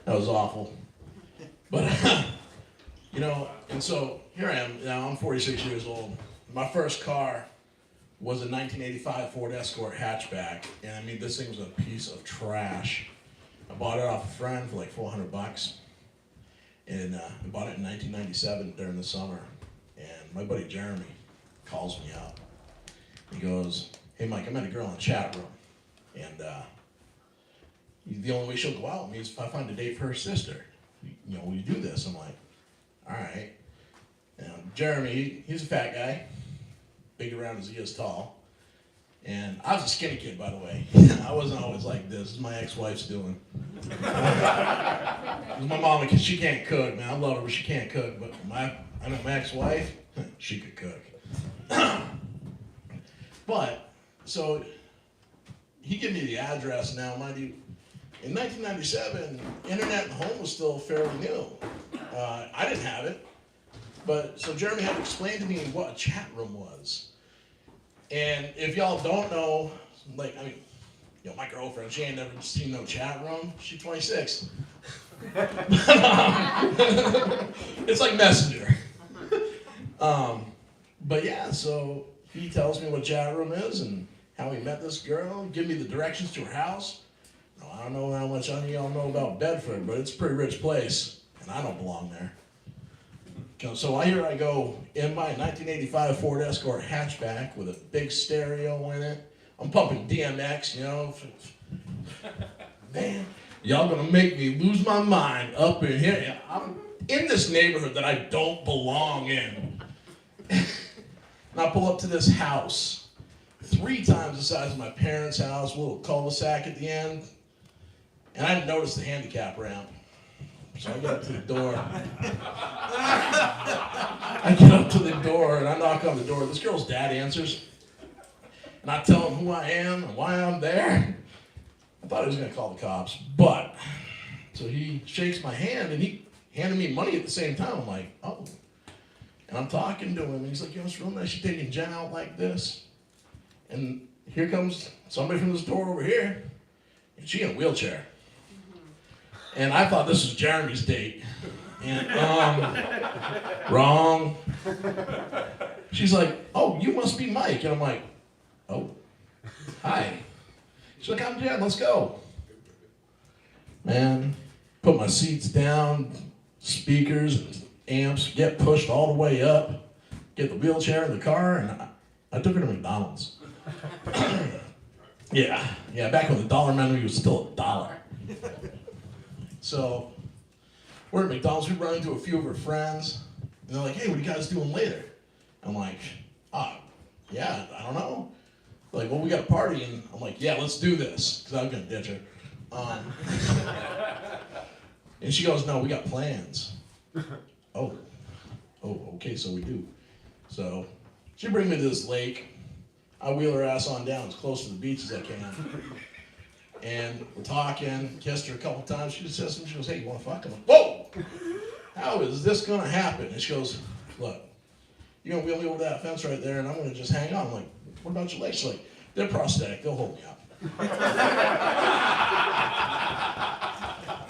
was awful. But, and so here I am. Now I'm 46 years old. My first car was a 1985 Ford Escort hatchback. And I mean, this thing was a piece of trash. I bought it off a friend for like $400. And I bought it in 1997 during the summer. And my buddy Jeremy calls me up. He goes, hey, Mike, I met a girl in the chat room. And the only way she'll go out with me is if I find a date for her sister. Will you do this? I'm like, all right. And Jeremy, he's a fat guy, big around as he is tall. And I was a skinny kid, by the way. I wasn't always like this. This is my ex-wife's doing. My mom, because she can't cook, man. I love her, but she can't cook. But my ex-wife, she could cook. But, so, he gave me the address now, mind you. In 1997, internet in the home was still fairly new. I didn't have it. But, so Jeremy had to explain to me what a chat room was. And if y'all don't know, my girlfriend, she ain't never seen no chat room. She's 26. It's like Messenger. But yeah, so he tells me what a chat room is and how he met this girl, give me the directions to her house. Now, I don't know how much any of y'all know about Bedford, but it's a pretty rich place, and I don't belong there. So here I go in my 1985 Ford Escort hatchback with a big stereo in it. I'm pumping DMX, Man, y'all gonna make me lose my mind up in here. I'm in this neighborhood that I don't belong in. And I pull up to this house, 3 times the size of my parents' house, a little cul-de-sac at the end. And I didn't notice the handicap ramp. So I get up to the door. I get up to the door and I knock on the door. This girl's dad answers. And I tell him who I am and why I'm there. I thought he was going to call the cops. But, so he shakes my hand and he handed me money at the same time. I'm like, oh. And I'm talking to him and he's like, it's real nice you taking Jen out like this. And here comes somebody from this door over here. And she in a wheelchair. And I thought this was Jeremy's date. And, wrong. She's like, oh, you must be Mike. And I'm like, oh, hi. She's like, I'm Jen, let's go. Man, put my seats down, speakers, amps, get pushed all the way up, get the wheelchair in the car, and I took her to McDonald's. Yeah, back when the dollar menu was still $1. So, we're at McDonald's, we run into a few of her friends, and they're like, hey, what are you guys doing later? I'm like, yeah, I don't know. They're like, well, we got a party, and I'm like, yeah, let's do this, because I was gonna ditch her. And she goes, no, we got plans. Oh, okay, so we do. So, she bring me to this lake. I wheel her ass on down as close to the beach as I can. And we're talking, kissed her a couple times. She just says to me, she goes, hey, you wanna fuck? I'm like, whoa! How is this gonna happen? And she goes, look, you're gonna wheel me over that fence right there and I'm gonna just hang on. I'm like, what about your legs? She's like, they're prosthetic, they'll hold me up.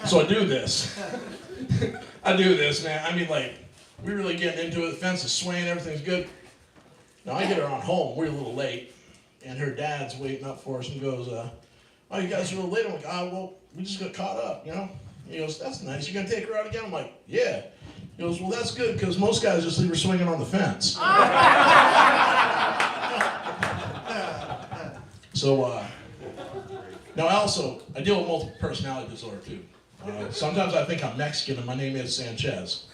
So I do this. Man. I mean, like, we really getting into it. The fence is swaying, everything's good. Now I get her on home, we're a little late, and her dad's waiting up for us and goes, oh, you guys are a little late? I'm like, well, we just got caught up, you know? He goes, that's nice, you gonna take her out again? I'm like, yeah. He goes, well, that's good, because most guys just leave her swinging on the fence. So, now I deal with multiple personality disorder too. Sometimes I think I'm Mexican and my name is Sanchez.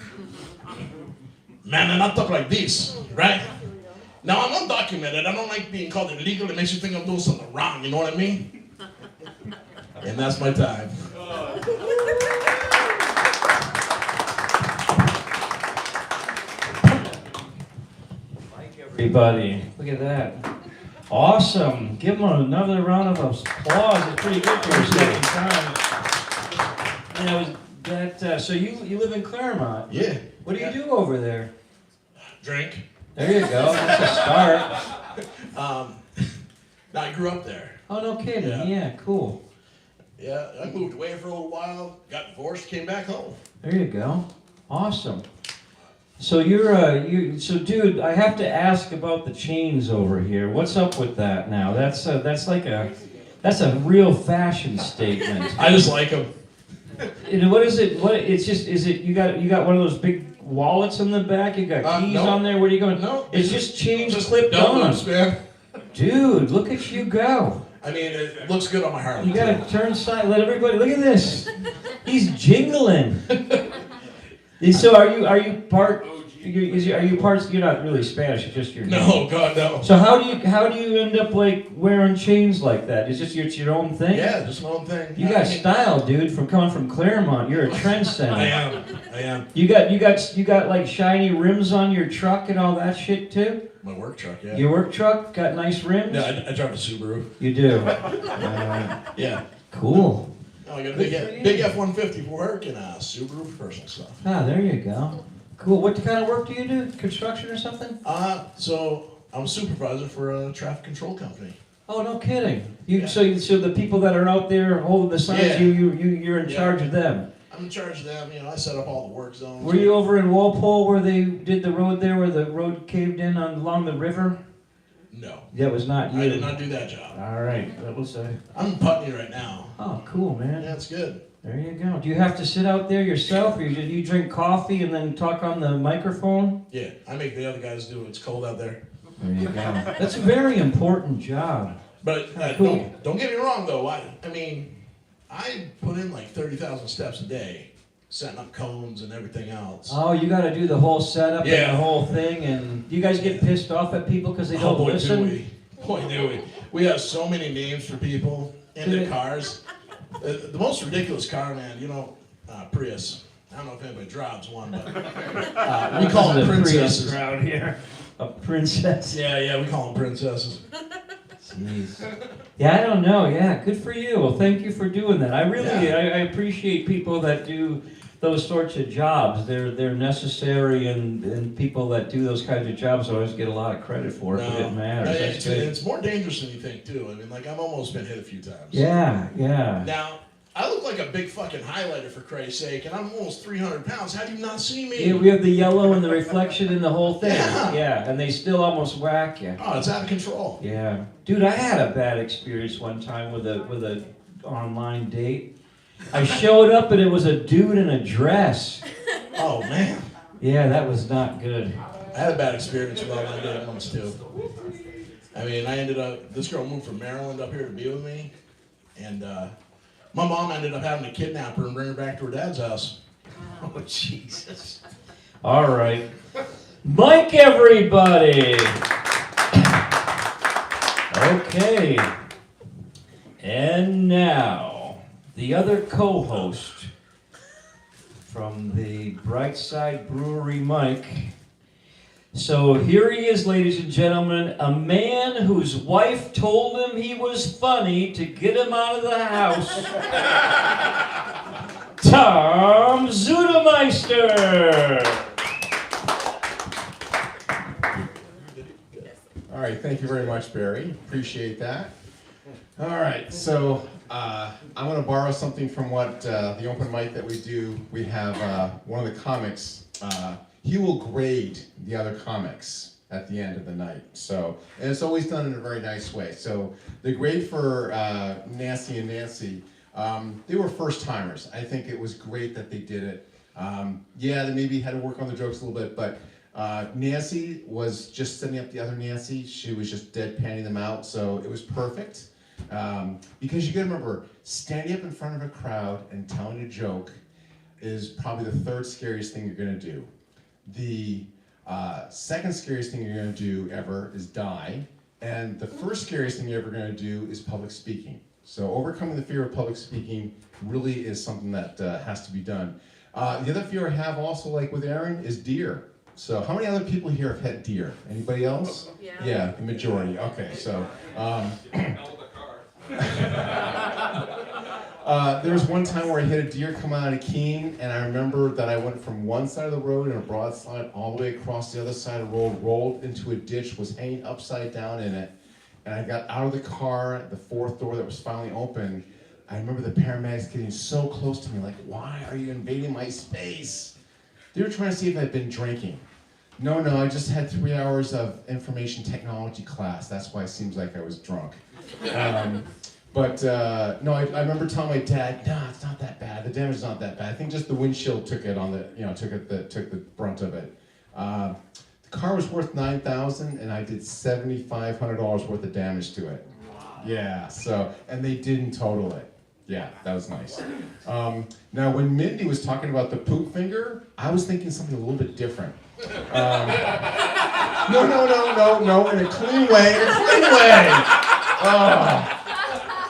Man, I not talk like this, right? Now, I'm undocumented. I don't like being called illegal. It makes you think I'm doing something wrong, you know what I mean? And that's my time. Everybody, look at that. Awesome. Give them another round of applause. It's pretty good for your second time. You know, so you live in Claremont. Yeah. What do you do over there? Drink. There you go. That's a start. Now, I grew up there. Oh, no kidding. Yeah, cool. Yeah, I moved away for a little while, got divorced, came back home. There you go. Awesome. So so dude, I have to ask about the chains over here. What's up with that now? That's a real fashion statement. I just like them. And what is it? You got one of those big wallets in the back? You got keys no. on there? Where are you going? No. It's just chains Just clipped on. man. Dude, look at you go. I mean, it looks good on my Harley. You gotta turn side, let everybody, look at this. He's jingling. So are you part, you're not really Spanish, it's just your name. No, God, no. So how do you end up like wearing chains like that? Is this your own thing? Yeah, just my own thing. You got style, dude, from coming from Claremont. You're a trendsetter. I am. You got like shiny rims on your truck and all that shit too? My work truck, yeah. Your work truck got nice rims? Yeah, I drive a Subaru. You do. Yeah. Cool. Oh, I got a big F-150 for work and a Subaru for personal stuff. Ah, there you go. Cool. What kind of work do you do? Construction or something? So I'm a supervisor for a traffic control company. Oh, no kidding. So the people that are out there holding the signs, Yeah. you're in charge of them. I'm in charge of them. You know, I set up all the work zones. Were you over in Walpole where they did the road there, where the road caved in along the river? No. That was not you. I did not do that job. All right. That was I'm in Putney right now. Oh, cool, man. Yeah, it's good. There you go. Do you have to sit out there yourself, or you drink coffee and then talk on the microphone? Yeah, I make the other guys do it. It's cold out there. There you go. That's a very important job. But Cool. don't get me wrong, though. I mean, I put in like 30,000 steps a day, setting up cones and everything else. Oh, you got to do the whole setup Yeah. and the whole thing, and you guys get pissed off at people because they don't boy, listen? do we. Boy, do we. We have so many names for people in their cars. The most ridiculous car, man, you know, Prius. I don't know if anybody drives one, but we call them princesses. Crowd here. A princess. Yeah, we call them princesses. Jeez. Yeah, I don't know. Yeah, good for you. Well, thank you for doing that. I really, I appreciate people that do those sorts of jobs. They're necessary, and people that do those kinds of jobs always get a lot of credit for it. But it matters. It's more dangerous than you think, too. I mean, like, I've almost been hit a few times. Yeah. Now, I look like a big fucking highlighter, for Christ's sake, and I'm almost 300 pounds. How do you not see me? Yeah, we have the yellow and the reflection in the whole thing. Yeah. And they still almost whack you. Oh, it's out of control. Yeah. Dude, I had a bad experience one time with a online date. I showed up and it was a dude in a dress. Oh, man. Yeah, that was not good. I had a bad experience with all my damn ones too. I mean, this girl moved from Maryland up here to be with me, and my mom ended up having to kidnap her and bring her back to her dad's house. Oh, Jesus. All right. Mike, everybody. Okay. And now, the other co-host from the Brightside Brewery, Mike. So here he is, ladies and gentlemen, a man whose wife told him he was funny to get him out of the house. Tom Zudemeister. All right, thank you very much, Barry. Appreciate that. All right, so I'm going to borrow something from what the open mic that we do. We have one of the comics. He will grade the other comics at the end of the night. So, and it's always done in a very nice way. So the grade for Nancy and Nancy, they were first timers. I think it was great that they did it. Yeah, they maybe had to work on the jokes a little bit, but Nancy was just setting up the other Nancy. She was just deadpanning them out, so it was perfect. Because you gotta remember, standing up in front of a crowd and telling a joke is probably the third scariest thing you're gonna do. The second scariest thing you're gonna do ever is die, and the first scariest thing you're ever gonna do is public speaking. So overcoming the fear of public speaking really is something that has to be done. The other fear I have also, like with Aaron, is deer. So how many other people here have had deer? Anybody else? Yeah, the majority. Okay, so there was one time where I hit a deer coming out of Keene, and I remember that I went from one side of the road in a broadside all the way across the other side of the road, rolled into a ditch, was hanging upside down in it, and I got out of the car, the fourth door that was finally open. I remember the paramedics getting so close to me, like, why are you invading my space? They were trying to see if I'd been drinking. No, I just had 3 hours of information technology class. That's why it seems like I was drunk. No, I remember telling my dad, no, it's not that bad. The damage is not that bad. I think just the windshield took it on the, took the brunt of it. The car was worth $9,000, and I did $7,500 worth of damage to it. Wow. Yeah. So, and they didn't total it. Yeah, that was nice. Now, when Mindy was talking about the poop finger, I was thinking something a little bit different. No, in a clean way, Oh,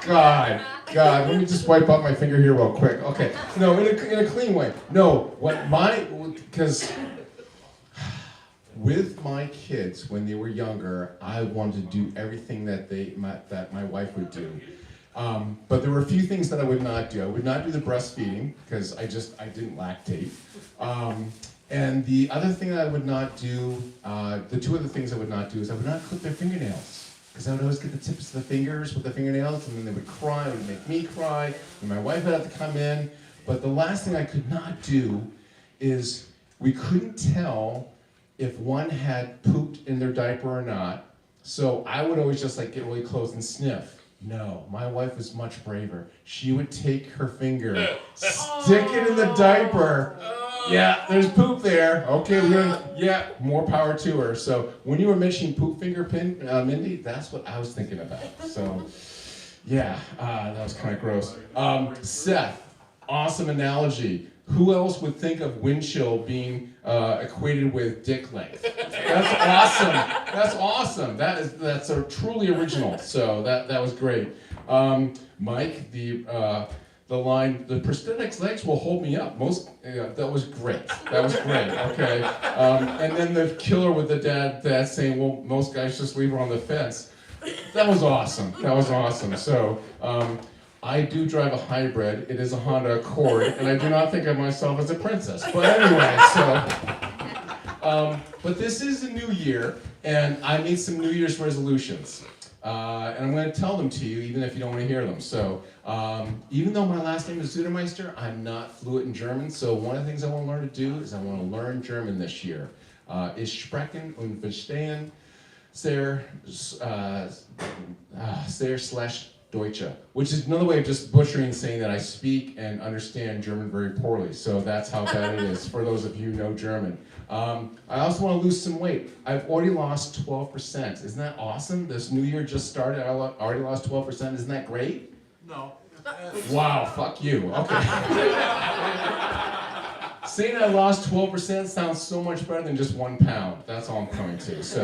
God, let me just wipe out my finger here real quick. Okay, no, in a clean way. No, because with my kids, when they were younger, I wanted to do everything that my wife would do. But there were a few things that I would not do. I would not do the breastfeeding, because I didn't lactate. And the other thing that I would not do, the two other things I would not do is I would not clip their fingernails. Because I would always get the tips of the fingers with the fingernails, and then they would cry, it would make me cry, and my wife would have to come in. But the last thing I could not do is we couldn't tell if one had pooped in their diaper or not. So I would always just get really close and sniff. No, my wife was much braver. She would take her finger, stick it in the diaper. Yeah, there's poop there. Okay, more power to her. So when you were mentioning poop finger Mindy, that's what I was thinking about. So yeah, that was kind of gross. Seth, awesome analogy. Who else would think of wind chill being equated with dick length? That's awesome. That's a truly original. So that was great. Mike, the line, the prosthetics legs will hold me up. That was great. Okay. And then the killer with the dad saying, well, most guys just leave her on the fence. That was awesome. So, I do drive a hybrid. It is a Honda Accord, and I do not think of myself as a princess. But anyway, but this is a new year, and I made some New Year's resolutions. And I'm going to tell them to you, even if you don't want to hear them. So, even though my last name is Zudemeister, I'm not fluent in German. So one of the things I want to learn to do is I want to learn German this year. Ich sprechen und verstehen sehr Deutsche, which is another way of just butchering and saying that I speak and understand German very poorly. So that's how bad it is for those of you who know German. I also want to lose some weight. I've already lost 12%. Isn't that awesome? This new year just started. I already lost 12%. Isn't that great? No. Wow, fuck you. Okay. Saying I lost 12% sounds so much better than just 1 pound. That's all I'm coming to. So,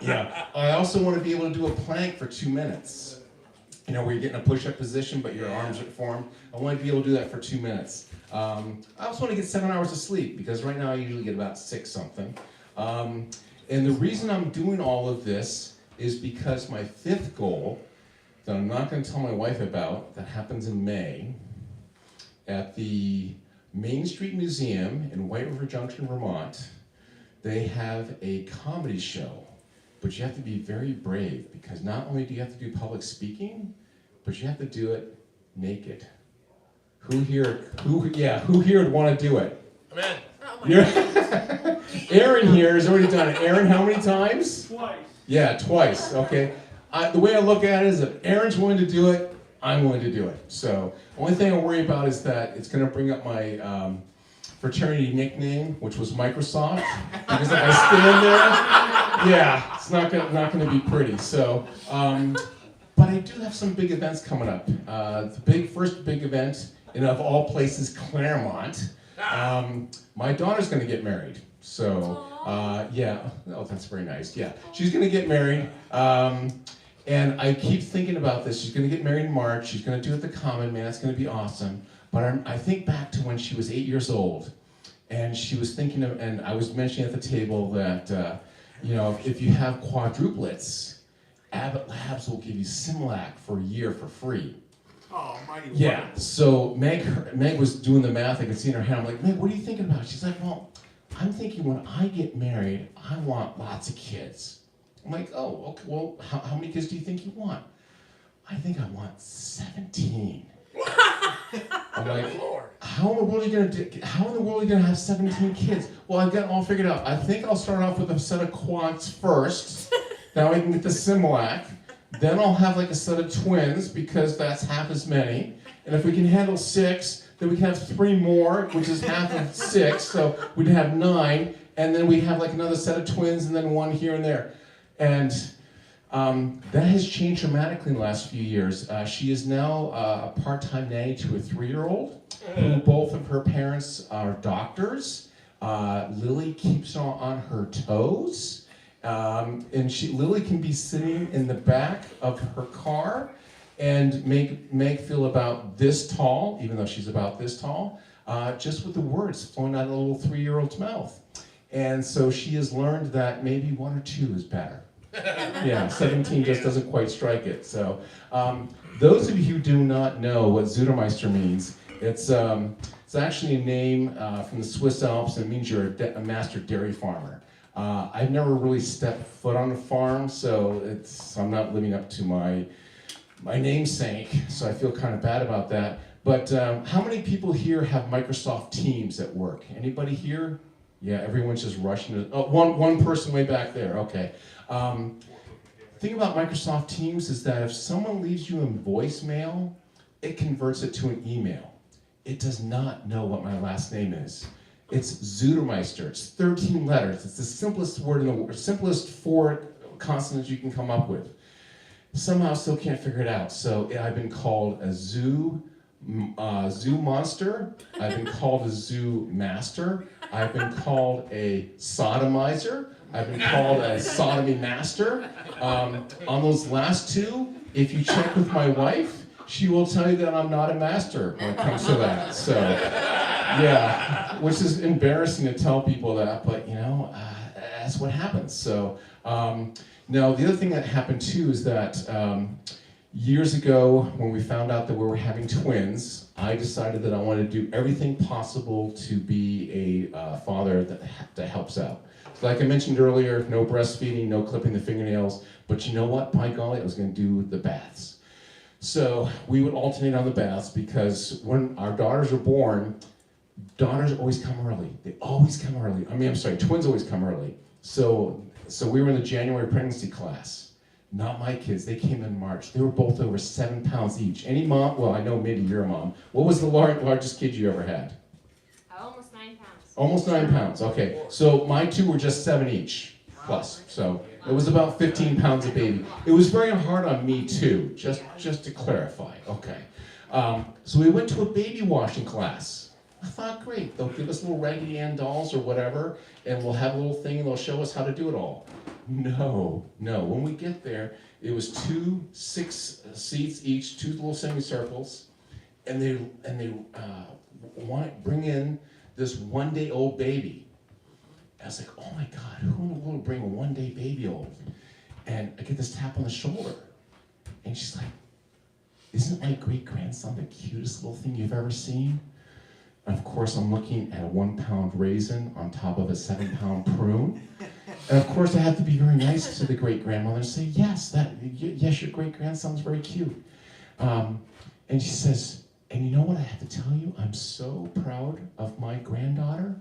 yeah. I also want to be able to do a plank for 2 minutes. You know, where you're getting a push-up position, but your arms are formed. I want to be able to do that for 2 minutes. I also want to get 7 hours of sleep, because right now I usually get about 6 something. And the reason I'm doing all of this is because my 5th goal, that I'm not going to tell my wife about, that happens in May, at the Main Street Museum in White River Junction, Vermont. They have a comedy show, but you have to be very brave, because not only do you have to do public speaking, but you have to do it naked. Who here would want to do it? Amen. Aaron here has already done it. Aaron, how many times? Twice. Yeah, twice, okay. The way I look at it is, if Aaron's willing to do it, I'm willing to do it. So, the only thing I worry about is that it's going to bring up my fraternity nickname, which was Microsoft, because if I stand there, yeah, it's not going to be pretty. So, but I do have some big events coming up. The first big event, and of all places, Claremont. My daughter's going to get married. So, yeah, oh, that's very nice. Yeah, she's going to get married. And I keep thinking about this. She's going to get married in March. She's going to do it at the Common, man. It's going to be awesome. But I think back to when she was 8 years old, and she was thinking of, and I was mentioning at the table that, you know, if you have quadruplets, Abbott Labs will give you Similac for a year for free. Oh, mighty Yeah. So Meg was doing the math. I could see in her head. I'm like, Meg, what are you thinking about? She's like, well, I'm thinking when I get married, I want lots of kids. I'm like, oh, okay, well, how many kids do you think you want? I think I want 17. I'm like, how in the world are you gonna have 17 kids? Well, I've got it all figured out. I think I'll start off with a set of quads first. Now I can get the Similac. Then I'll have like a set of twins, because that's half as many. And if we can handle 6, then we can have 3 more, which is half of 6. So we'd have 9. And then we have like another set of twins, and then 1 here and there. And that has changed dramatically in the last few years. She is now a part-time nanny to a 3-year-old, who both of her parents are doctors. Lily keeps her on her toes. And Lily can be sitting in the back of her car and make Meg feel about this tall, even though she's about this tall, just with the words flowing out of a little 3-year-old's mouth. And so she has learned that maybe 1 or 2 is better. Yeah, 17 just doesn't quite strike it. So those of you who do not know what Zudermeister means, it's actually a name from the Swiss Alps, and it means you're a master dairy farmer. I've never really stepped foot on a farm, so I'm not living up to my namesake, so I feel kind of bad about that. But how many people here have Microsoft Teams at work? Anybody here? Yeah, everyone's just rushing to, oh, one person way back there, okay. Thing about Microsoft Teams is that if someone leaves you a voicemail, it converts it to an email. It does not know what my last name is. It's Zudermeister. It's 13 letters. It's the simplest word in the world, simplest 4 consonants you can come up with. Somehow I still can't figure it out. So I've been called a zoo monster. I've been called a zoo master. I've been called a sodomizer. I've been called a sodomy master. On those last 2, if you check with my wife, she will tell you that I'm not a master when it comes to that. So, yeah, which is embarrassing to tell people that, but you know, that's what happens. So, now the other thing that happened too is that years ago, when we found out that we were having twins, I decided that I wanted to do everything possible to be a father that helps out. So like I mentioned earlier, no breastfeeding, no clipping the fingernails, but you know what? By golly, I was going to do the baths. So we would alternate on the baths, because when our daughters are born, daughters always come early. They always come early. Twins always come early. So we were in the January pregnancy class. Not my kids. They came in March. They were both over 7 pounds each. Any mom? Well, I know Mindy, you're a mom. What was the largest kid you ever had? Almost 9 pounds. Almost 9 pounds. Okay. So my 2 were just 7 each plus. So it was about 15 pounds a baby. It was very hard on me too. Just to clarify. Okay. So we went to a baby washing class. I thought, great. They'll give us little Raggedy Ann dolls or whatever, and we'll have a little thing, and they'll show us how to do it all. No. When we get there, it was 2 6 seats each, 2 little semicircles, and they bring in this 1-day-old baby. I was like, oh my God, who in the world would bring a 1-day baby over? And I get this tap on the shoulder, and she's like, isn't my great-grandson the cutest little thing you've ever seen? And of course, I'm looking at a 1-pound raisin on top of a 7-pound prune. And of course, I have to be very nice to the great-grandmother and say, yes, your great-grandson's very cute. And she says, and you know what I have to tell you? I'm so proud of my granddaughter.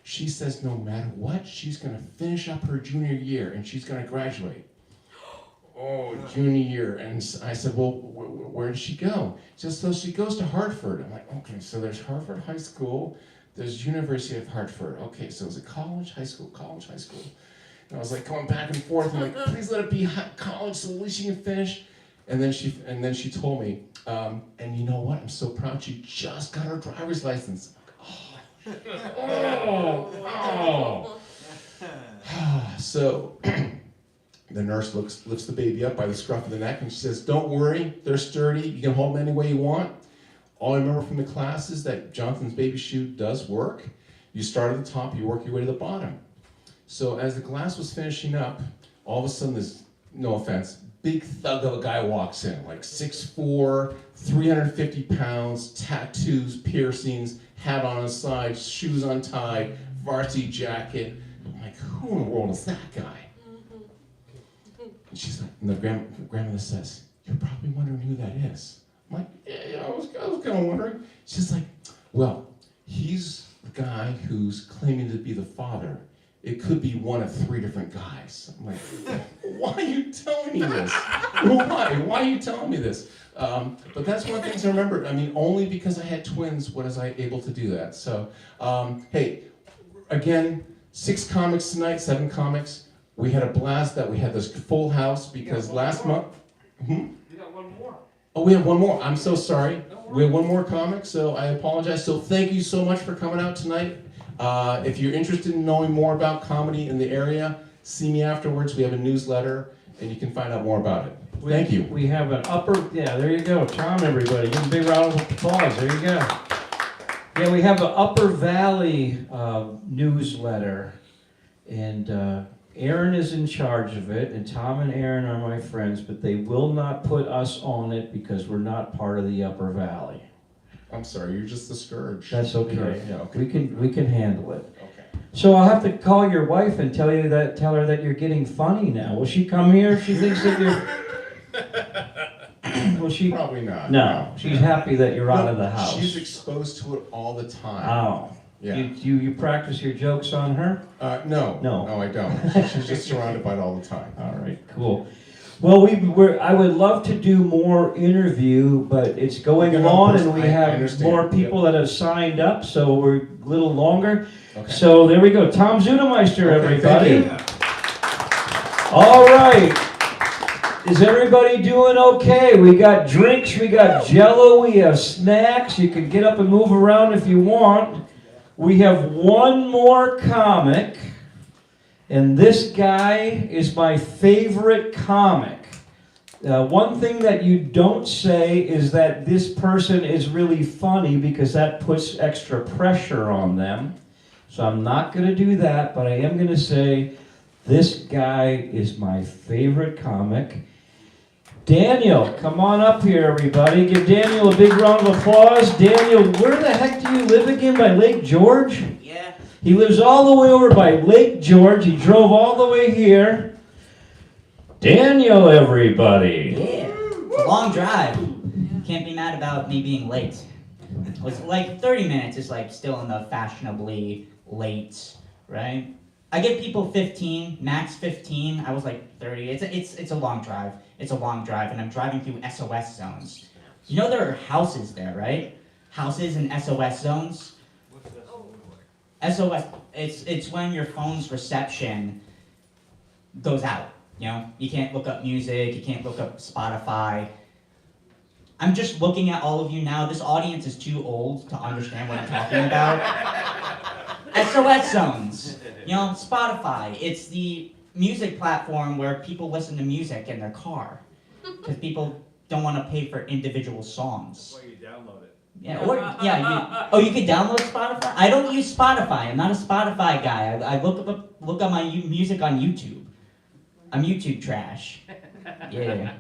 She says no matter what, she's going to finish up her junior year and she's going to graduate. Oh, junior year. And I said, well, where does she go? She says, so she goes to Hartford. I'm like, okay, so there's Hartford High School, there's University of Hartford. Okay, so it's a college, high school, college, high school. And I was like going back and forth, and like, please let it be college so at least she can finish. And then she told me, and you know what? I'm so proud she just got her driver's license. I'm like, oh. So the nurse lifts the baby up by the scruff of the neck, and she says, don't worry, they're sturdy. You can hold them any way you want. All I remember from the class is that Jonathan's baby chute does work. You start at the top, you work your way to the bottom. So as the class was finishing up, all of a sudden this, no offense, big thug of a guy walks in, like 6'4", 350 pounds, tattoos, piercings, hat on his side, shoes untied, varsity jacket. I'm like, who in the world is that guy? And she's like, and the grandmother says, you're probably wondering who that is. I'm like, yeah, I was kind of wondering. She's like, well, he's the guy who's claiming to be the father. It could be one of 3 different guys. I'm like, why are you telling me this? Why? Why are you telling me this? But that's one of the things I remember. I mean, only because I had twins was I able to do that. So, hey, again, 6 comics tonight, 7 comics. We had a blast that we had this full house because last month. You got one more. Oh, we have one more. I'm so sorry. We have one more comic, so I apologize. So thank you so much for coming out tonight. If you're interested in knowing more about comedy in the area, see me afterwards. We have a newsletter, and you can find out more about it. Thank you. We have an there you go. Tom, everybody. Give him a big round of applause. There you go. Yeah, we have an Upper Valley newsletter, and Aaron is in charge of it, and Tom and Aaron are my friends, but they will not put us on it because we're not part of the Upper Valley. I'm sorry, you're just the scourge. That's okay. Yeah, okay. We can handle it. Okay. So I'll have to call your wife and tell her that you're getting funny now. Will she come here if she thinks that you're? Will she? Probably not. No, she's happy that you're out of the house. She's exposed to it all the time. Oh. Yeah. You practice your jokes on her? No. No. No, I don't. She's just surrounded by it all the time. All right, cool. Well, I would love to do more interview, but it's going on, and we have more people that have signed up, so we're a little longer. Okay. So there we go. Tom Zudemeister, everybody. Thank you. All right. Is everybody doing okay? We got drinks, we got Jell-O, we have snacks. You can get up and move around if you want. We have one more comic. And this guy is my favorite comic. One thing that you don't say is that this person is really funny because that puts extra pressure on them. So I'm not going to do that, but I am going to say this guy is my favorite comic. Daniel, come on up here, everybody. Give Daniel a big round of applause. Daniel, where the heck do you live again? By Lake George? Yeah. He lives all the way over by Lake George. He drove all the way here. Daniel, everybody. Yeah. It's a long drive. Can't be mad about me being late. It was like 30 minutes is like still in the fashionably late, right? I give people 15, max 15. I was like 30. It's a long drive. It's a long drive, and I'm driving through SOS zones. You know there are houses there, right? Houses in SOS zones. What's that? SOS. It's when your phone's reception goes out. You know, you can't look up music. You can't look up Spotify. I'm just looking at all of you now. This audience is too old to understand what I'm talking about. SOS zones. You know, Spotify. It's the music platform where people listen to music in their car. Because people don't want to pay for individual songs. That's why you download it. Yeah, you can download Spotify? I don't use Spotify. I'm not a Spotify guy. I look up my music on YouTube. I'm YouTube trash. Yeah.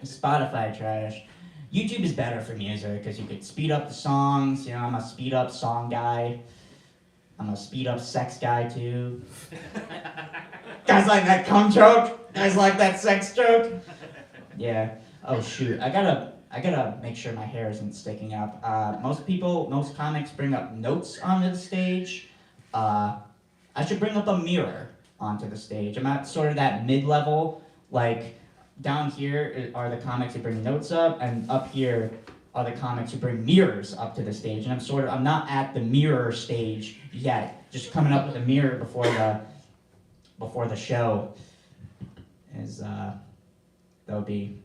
Spotify trash. YouTube is better for music because you could speed up the songs. You know, I'm a speed up song guy. I'm a speed up sex guy too. Guys like that cum joke? Guys like that sex joke? Yeah. Oh shoot. I gotta make sure my hair isn't sticking up. Most comics bring up notes onto the stage. I should bring up a mirror onto the stage. I'm at sort of that mid-level, like down here are the comics who bring notes up, and up here are the comics who bring mirrors up to the stage. And I'm not at the mirror stage yet. Just coming up with a mirror before the show is that'd be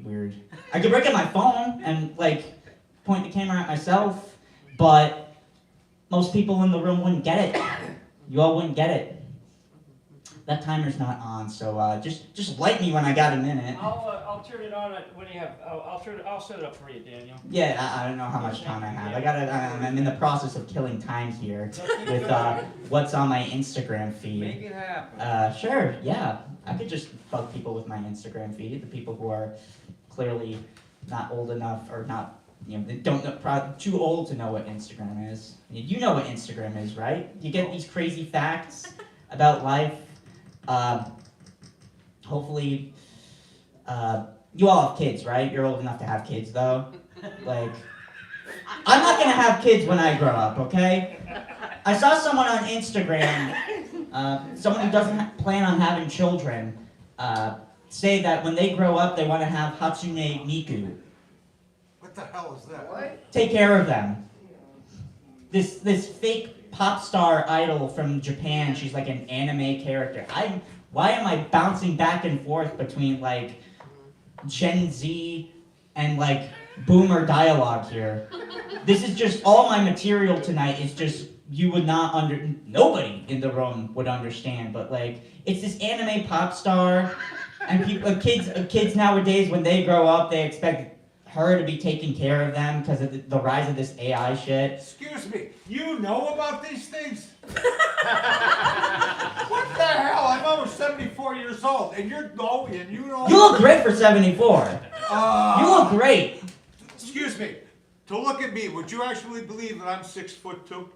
weird. I could break up my phone and like point the camera at myself, but most people in the room wouldn't get it. You all wouldn't get it. That timer's not on, so just light me when I got a minute. I'll turn it on when you have. I'll set it up for you, Daniel. Yeah, I don't know how much time I have. I'm in the process of killing time here with what's on my Instagram feed. Make it happen. Sure, yeah. I could just bug people with my Instagram feed. The people who are clearly not old enough or not, you know, they don't know, probably too old to know what Instagram is. You know what Instagram is, right? You get these crazy facts about life. Hopefully, you all have kids, right? You're old enough to have kids, though. Like, I'm not gonna have kids when I grow up, okay? I saw someone on Instagram, someone who doesn't plan on having children, say that when they grow up, they want to have Hatsune Miku. What the hell is that? What? Take care of them. This fake pop star idol from Japan, she's like an anime character. Why am I bouncing back and forth between like Gen Z and like boomer dialogue here? This is just all my material tonight is just you would not nobody in the room would understand, but like it's this anime pop star and people kids nowadays when they grow up they expect her to be taking care of them because of the rise of this AI shit. Excuse me, you know about these things? What the hell? I'm almost 74 years old, and you know. You look great for 74. You look great. Excuse me. To look at me, would you actually believe that I'm 6'2"?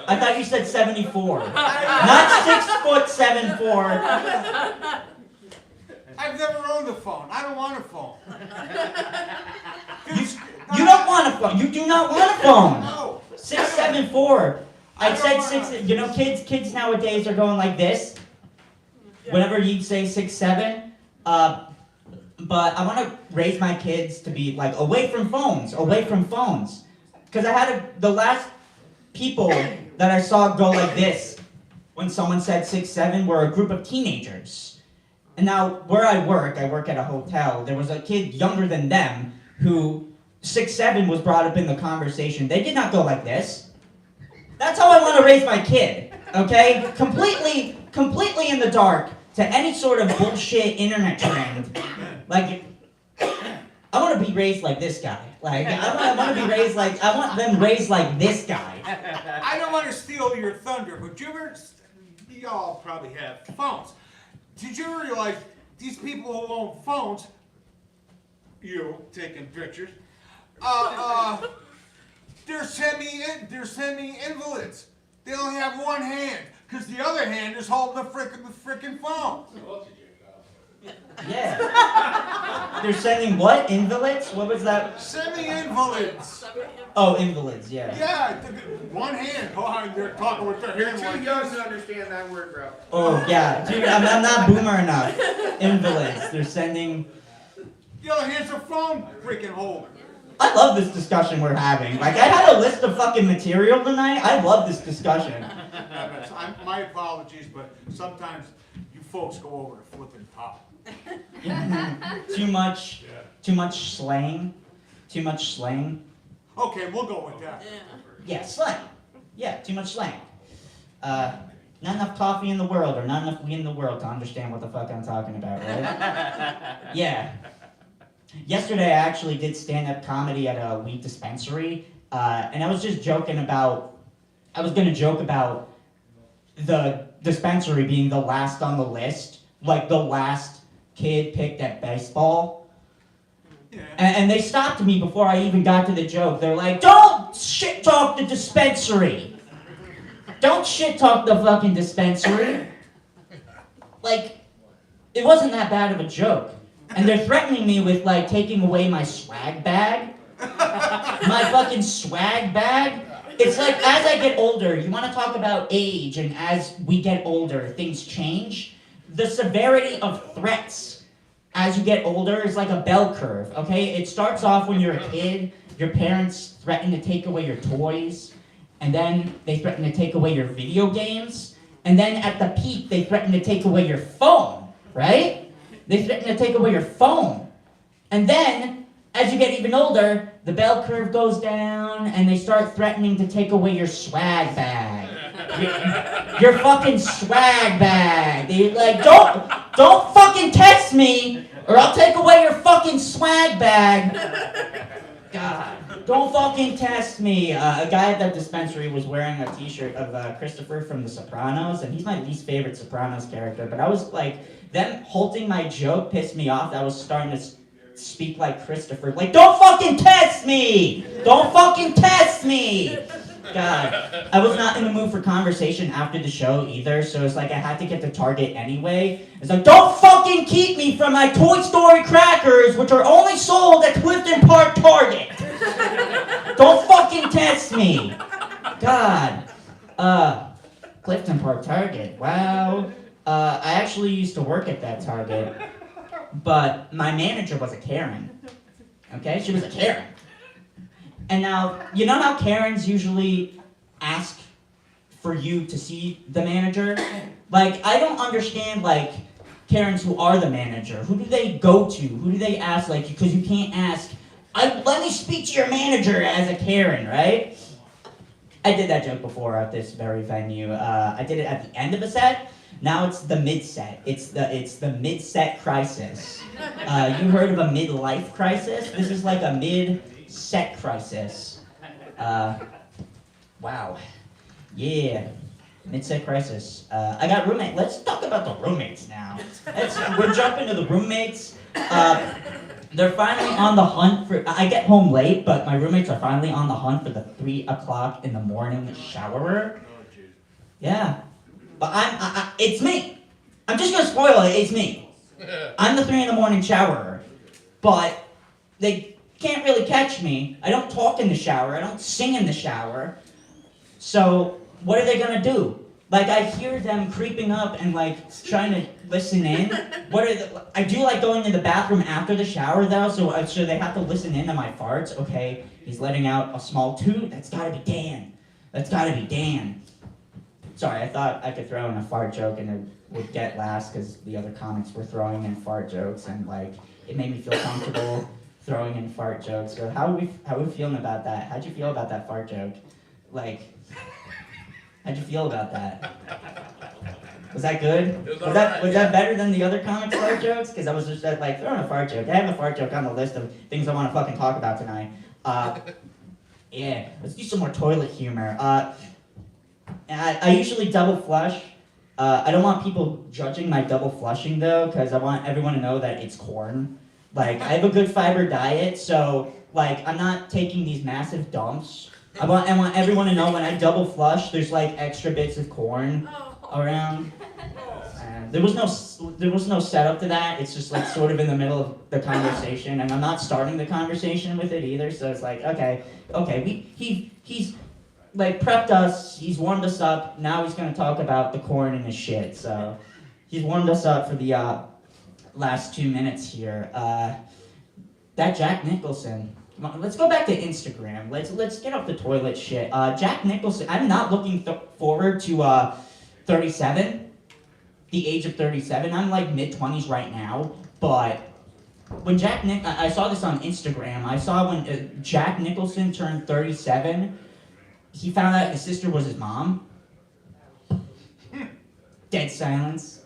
I thought you said 74. Not 6'7'4". I've never owned a phone. I don't want a phone. You don't want a phone. You do not want a phone. No. 6'7'4". I said 6. You know, kids nowadays are going like this. Whenever you say 6'7". But I want to raise my kids to be like away from phones. Because I had the last people that I saw go like this when someone said 6'7" were a group of teenagers. And now, where I work at a hotel, there was a kid younger than them who 6'7" was brought up in the conversation. They did not go like this. That's how I want to raise my kid, okay? Completely in the dark to any sort of bullshit internet trend. Like, I want to be raised like this guy. Like, I want to be raised like, I want them raised like this guy. I don't want to steal your thunder, but y'all probably have phones. Did you realize these people who own phones, you taking pictures, they're semi-invalids. They only have one hand, because the other hand is holding the frickin' phone. Yeah. They're sending what? Invalids? What was that? Semi-invalids. Oh, invalids, yeah. Yeah, one hand. Oh, they're talking with their You're hand too like young this. to understand that word, bro. Oh, yeah. Dude, I'm not boomer enough. Invalids. They're sending... The other hand's a phone freaking holder. I love this discussion we're having. Like, I had a list of fucking material tonight. I love this discussion. My apologies, but sometimes you folks go over the flipping top. Too much slang. Too much slang. Okay, we'll go with that. Yeah, slang. Yeah, too much slang. Not enough coffee in the world, or not enough weed in the world to understand what the fuck I'm talking about, right? Yeah. Yesterday I actually did stand-up comedy at a weed dispensary, and I was just joking about, I was gonna joke about the dispensary being the last on the list, like the last kid picked at baseball. Yeah. And they stopped me before I even got to the joke. They're like, don't shit talk the dispensary. Don't shit talk the fucking dispensary. Like, it wasn't that bad of a joke. And they're threatening me with, like, taking away my swag bag. My fucking swag bag. It's like, as I get older, you want to talk about age, and as we get older, things change. The severity of threats as you get older is like a bell curve, okay? It starts off when you're a kid. Your parents threaten to take away your toys, and then they threaten to take away your video games, and then at the peak, they threaten to take away your phone, right? They threaten to take away your phone. And then, as you get even older, the bell curve goes down, and they start threatening to take away your swag bag. Your fucking swag bag. They're like, don't fucking test me, or I'll take away your fucking swag bag. God, don't fucking test me. A guy at that dispensary was wearing a t-shirt of Christopher from The Sopranos, and he's my least favorite Sopranos character, but I was like, them halting my joke pissed me off. I was starting to speak like Christopher. Like, don't fucking test me! Don't fucking test me! God, I was not in the mood for conversation after the show either, so it's like I had to get to Target anyway. It's like, don't fucking keep me from my Toy Story crackers, which are only sold at Clifton Park Target! Don't fucking test me! God. Clifton Park Target, wow. I actually used to work at that Target, but my manager was a Karen. Okay? She was a Karen. And now, you know how Karens usually ask for you to see the manager? Like, I don't understand, like, Karens who are the manager. Who do they go to? Who do they ask? Like, because you can't ask, let me speak to your manager as a Karen, right? I did that joke before at this very venue. I did it at the end of a set. Now it's the mid-set. It's the mid-set crisis. You heard of a midlife crisis? This is like a mid-set crisis. Wow. Yeah. Mid-set crisis. I got roommate. Let's talk about the roommates now. We're jumping to the roommates. They're finally on the hunt for. I get home late, but my roommates are finally on the hunt for the 3 o'clock in the morning showerer. Yeah. But it's me. I'm just gonna spoil it, it's me. I'm the 3 in the morning showerer. But they can't really catch me. I don't talk in the shower, I don't sing in the shower. So, what are they gonna do? Like, I hear them creeping up and, like, trying to listen in. I do like going to the bathroom after the shower, though, so they have to listen in to my farts. Okay, he's letting out a small toot. That's gotta be Dan. That's gotta be Dan. Sorry, I thought I could throw in a fart joke and it would get last because the other comics were throwing in fart jokes, and, like, it made me feel comfortable throwing in fart jokes. So how are we feeling about that? How'd you feel about that fart joke? Like, how'd you feel about that? Was that good? Was that better than the other comics' fart jokes? Because I was just like throwing a fart joke. I have a fart joke on the list of things I want to fucking talk about tonight. Yeah, let's do some more toilet humor. I usually double flush. I don't want people judging my double flushing though, because I want everyone to know that it's corn. Like, I have a good fiber diet, so, like, I'm not taking these massive dumps. I want everyone to know when I double flush, there's, like, extra bits of corn around. And There was no setup to that. It's just like sort of in the middle of the conversation, and I'm not starting the conversation with it either. So it's like, okay, he's like prepped us. He's warmed us up. Now he's gonna talk about the corn and his shit. So he's warmed us up for the last 2 minutes here. That Jack Nicholson. Come on, let's go back to Instagram. Let's get off the toilet shit. Jack Nicholson. I'm not looking forward to 37. The age of 37. I'm like mid-20s right now, but when I saw this on Instagram. I saw when Jack Nicholson turned 37, he found out his sister was his mom. Dead silence.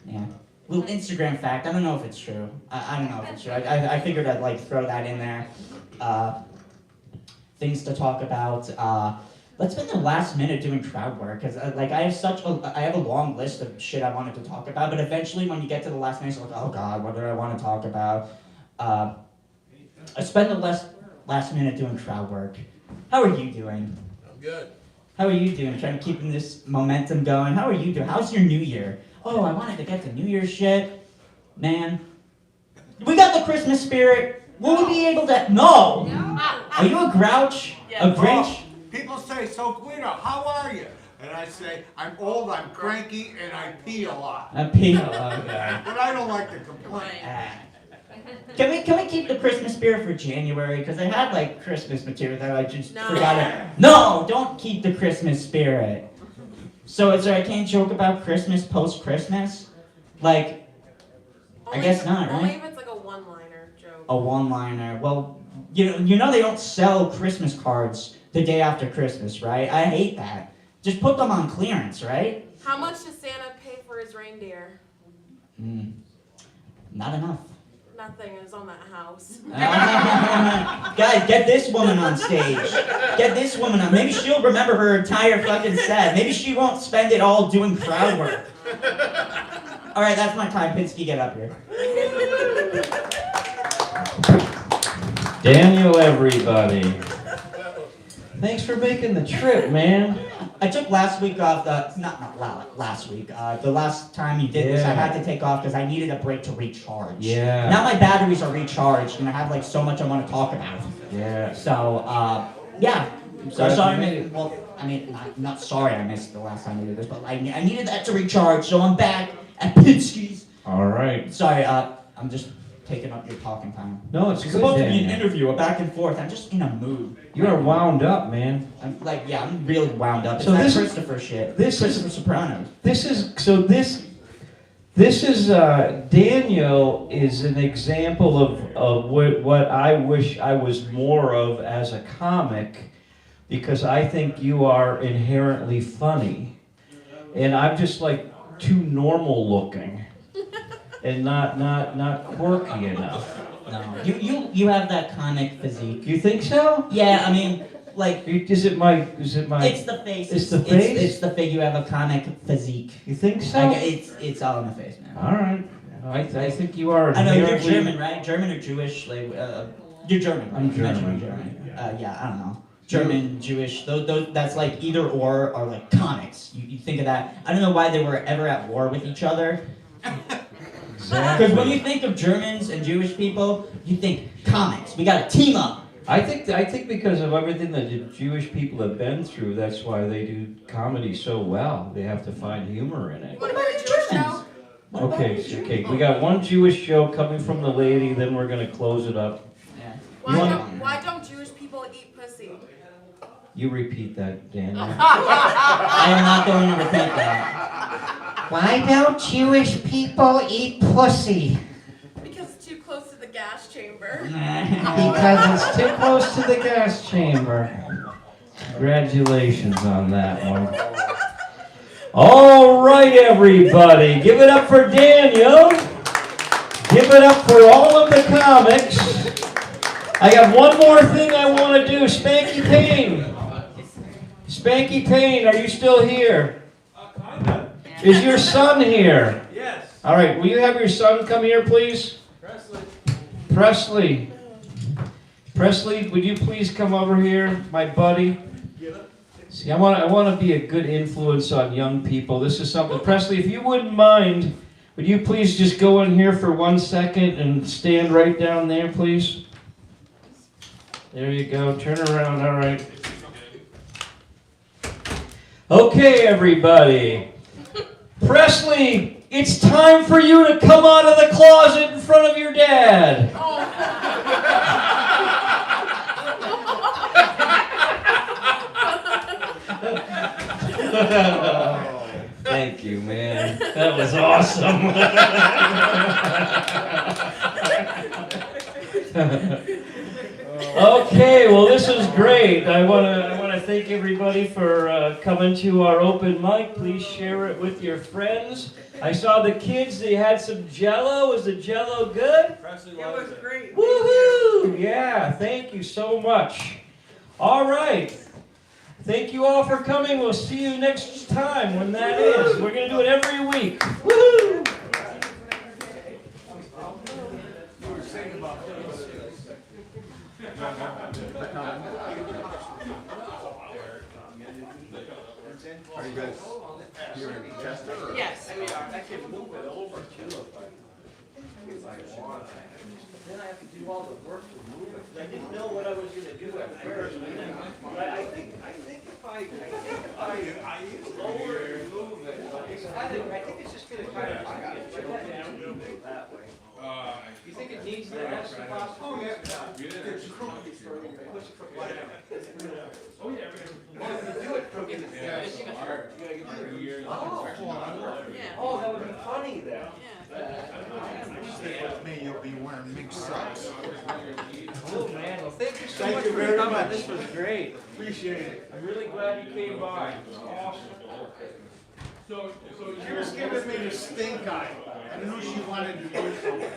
Yeah. Little Instagram fact. I don't know if it's true. I don't know if it's true. I figured I'd like throw that in there. Things to talk about. Let's spend the last minute doing crowd work because like I have a long list of shit I wanted to talk about. But eventually, when you get to the last minute, you're like, oh god, what do I want to talk about? I spend the last minute doing crowd work. How are you doing? I'm good. How are you doing? Trying to keep this momentum going. How are you doing? How's your new year? Oh, I wanted to get to New Year's shit. Man. We got the Christmas spirit. Will we be able to... No! Are you a grouch? A Grinch? People say, so Guido, how are you? And I say, I'm old, I'm cranky, and I pee a lot. I pee a lot, guy. But I don't like to complain. Can we keep the Christmas spirit for January? Because I had like Christmas material that I just forgot it. No! Don't keep the Christmas spirit. So I can't joke about Christmas post-Christmas? Like, I guess not, right? Only if it's like a one-liner joke. A one-liner. Well, you know they don't sell Christmas cards the day after Christmas, right? I hate that. Just put them on clearance, right? How much does Santa pay for his reindeer? Not enough. Nothing is on that house. Guys, get this woman on stage. Get this woman on. Maybe she'll remember her entire fucking set. Maybe she won't spend it all doing crowd work. All right, that's my time. Pinske, get up here. Daniel, everybody. Thanks for making the trip, man. I took last week off. Not last week. The last time you did this, I had to take off because I needed a break to recharge. Yeah. Now my batteries are recharged, and I have like so much I want to talk about. Yeah. So, yeah. So sorry. Not sorry I missed the last time we did this, but I needed that to recharge, so I'm back at Pinske's. All right. Sorry. I'm just taking up your talking time. No, it's supposed to be an Daniel. interview, a back and forth. I'm just in a mood. You are wound up, man. I'm really wound up. It's So that this is- Christopher shit. this is- Christopher Soprano. This is Daniel is an example of what I wish I was more of as a comic, because I think you are inherently funny, and I'm just like too normal looking, and not quirky enough. No, you have that comic physique. You think so? Yeah, I mean, like Is it my? it's the face. It's the face? It's the face. You have a comic physique. You think so? It's all in the face, man. All right. I think you are. I know you're inherently- German, right? German or Jewish? Like, you're German, right? I'm You mentioned German. you're German. Yeah, I don't know. German, Jewish. Those that's like either or are like comics. You think of that. I don't know why they were ever at war with each other. Because when you think of Germans and Jewish people, you think comics. We got to team up. I think because of everything that the Jewish people have been through, that's why they do comedy so well. They have to find humor in it. What about a Jewish show? Okay. We got one Jewish show coming from the lady, then we're gonna close it up. Yeah. Why don't Jewish people eat pussy? You repeat that, Daniel. I am not going to repeat that. Why don't Jewish people eat pussy? Because it's too close to the gas chamber. Because it's too close to the gas chamber. Congratulations on that one. All right, everybody. Give it up for Daniel. Give it up for all of the comics. I got one more thing I want to do. Spanky Payne. Spanky Payne, are you still here? Is your son here? Yes. All right, will you have your son come here, please? Presley, would you please come over here, my buddy? See, I want to be a good influence on young people. This is something, Presley, if you wouldn't mind, would you please just go in here for 1 second and stand right down there, please? There you go. Turn around. All right. Okay, everybody. Presley, it's time for you to come out of the closet in front of your dad. Thank you, man. That was awesome. Okay, well, this is great. I want to thank everybody for coming to our open mic. Please share it with your friends. I saw the kids. They had some Jell-O. Was the Jell-O good? It was great. Woohoo! Yeah, thank you so much. All right. Thank you all for coming. We'll see you next time when that is. We're going to do it every week. Woohoo! Are you guys here in Chester? Or? Yes. I can move it over too. Then I have to do all the work to move it. I didn't know what I was gonna do at first. But I think if I lower and move it, I think it's just gonna kind of that way. You think it needs the rest of the box? Oh, yeah. It's crooked, so you can push it from right out. Oh, yeah. Well, if you do it crooked, it's hard. You gotta get the years. Oh, that would be funny then. Stick with me, you'll be wearing mink socks. Oh, man. Well, thank you so Thank much you for very coming. much. This was great. Appreciate it. I'm really glad you came by. Awesome. So She was giving me the stink eye. I knew she wanted to do something.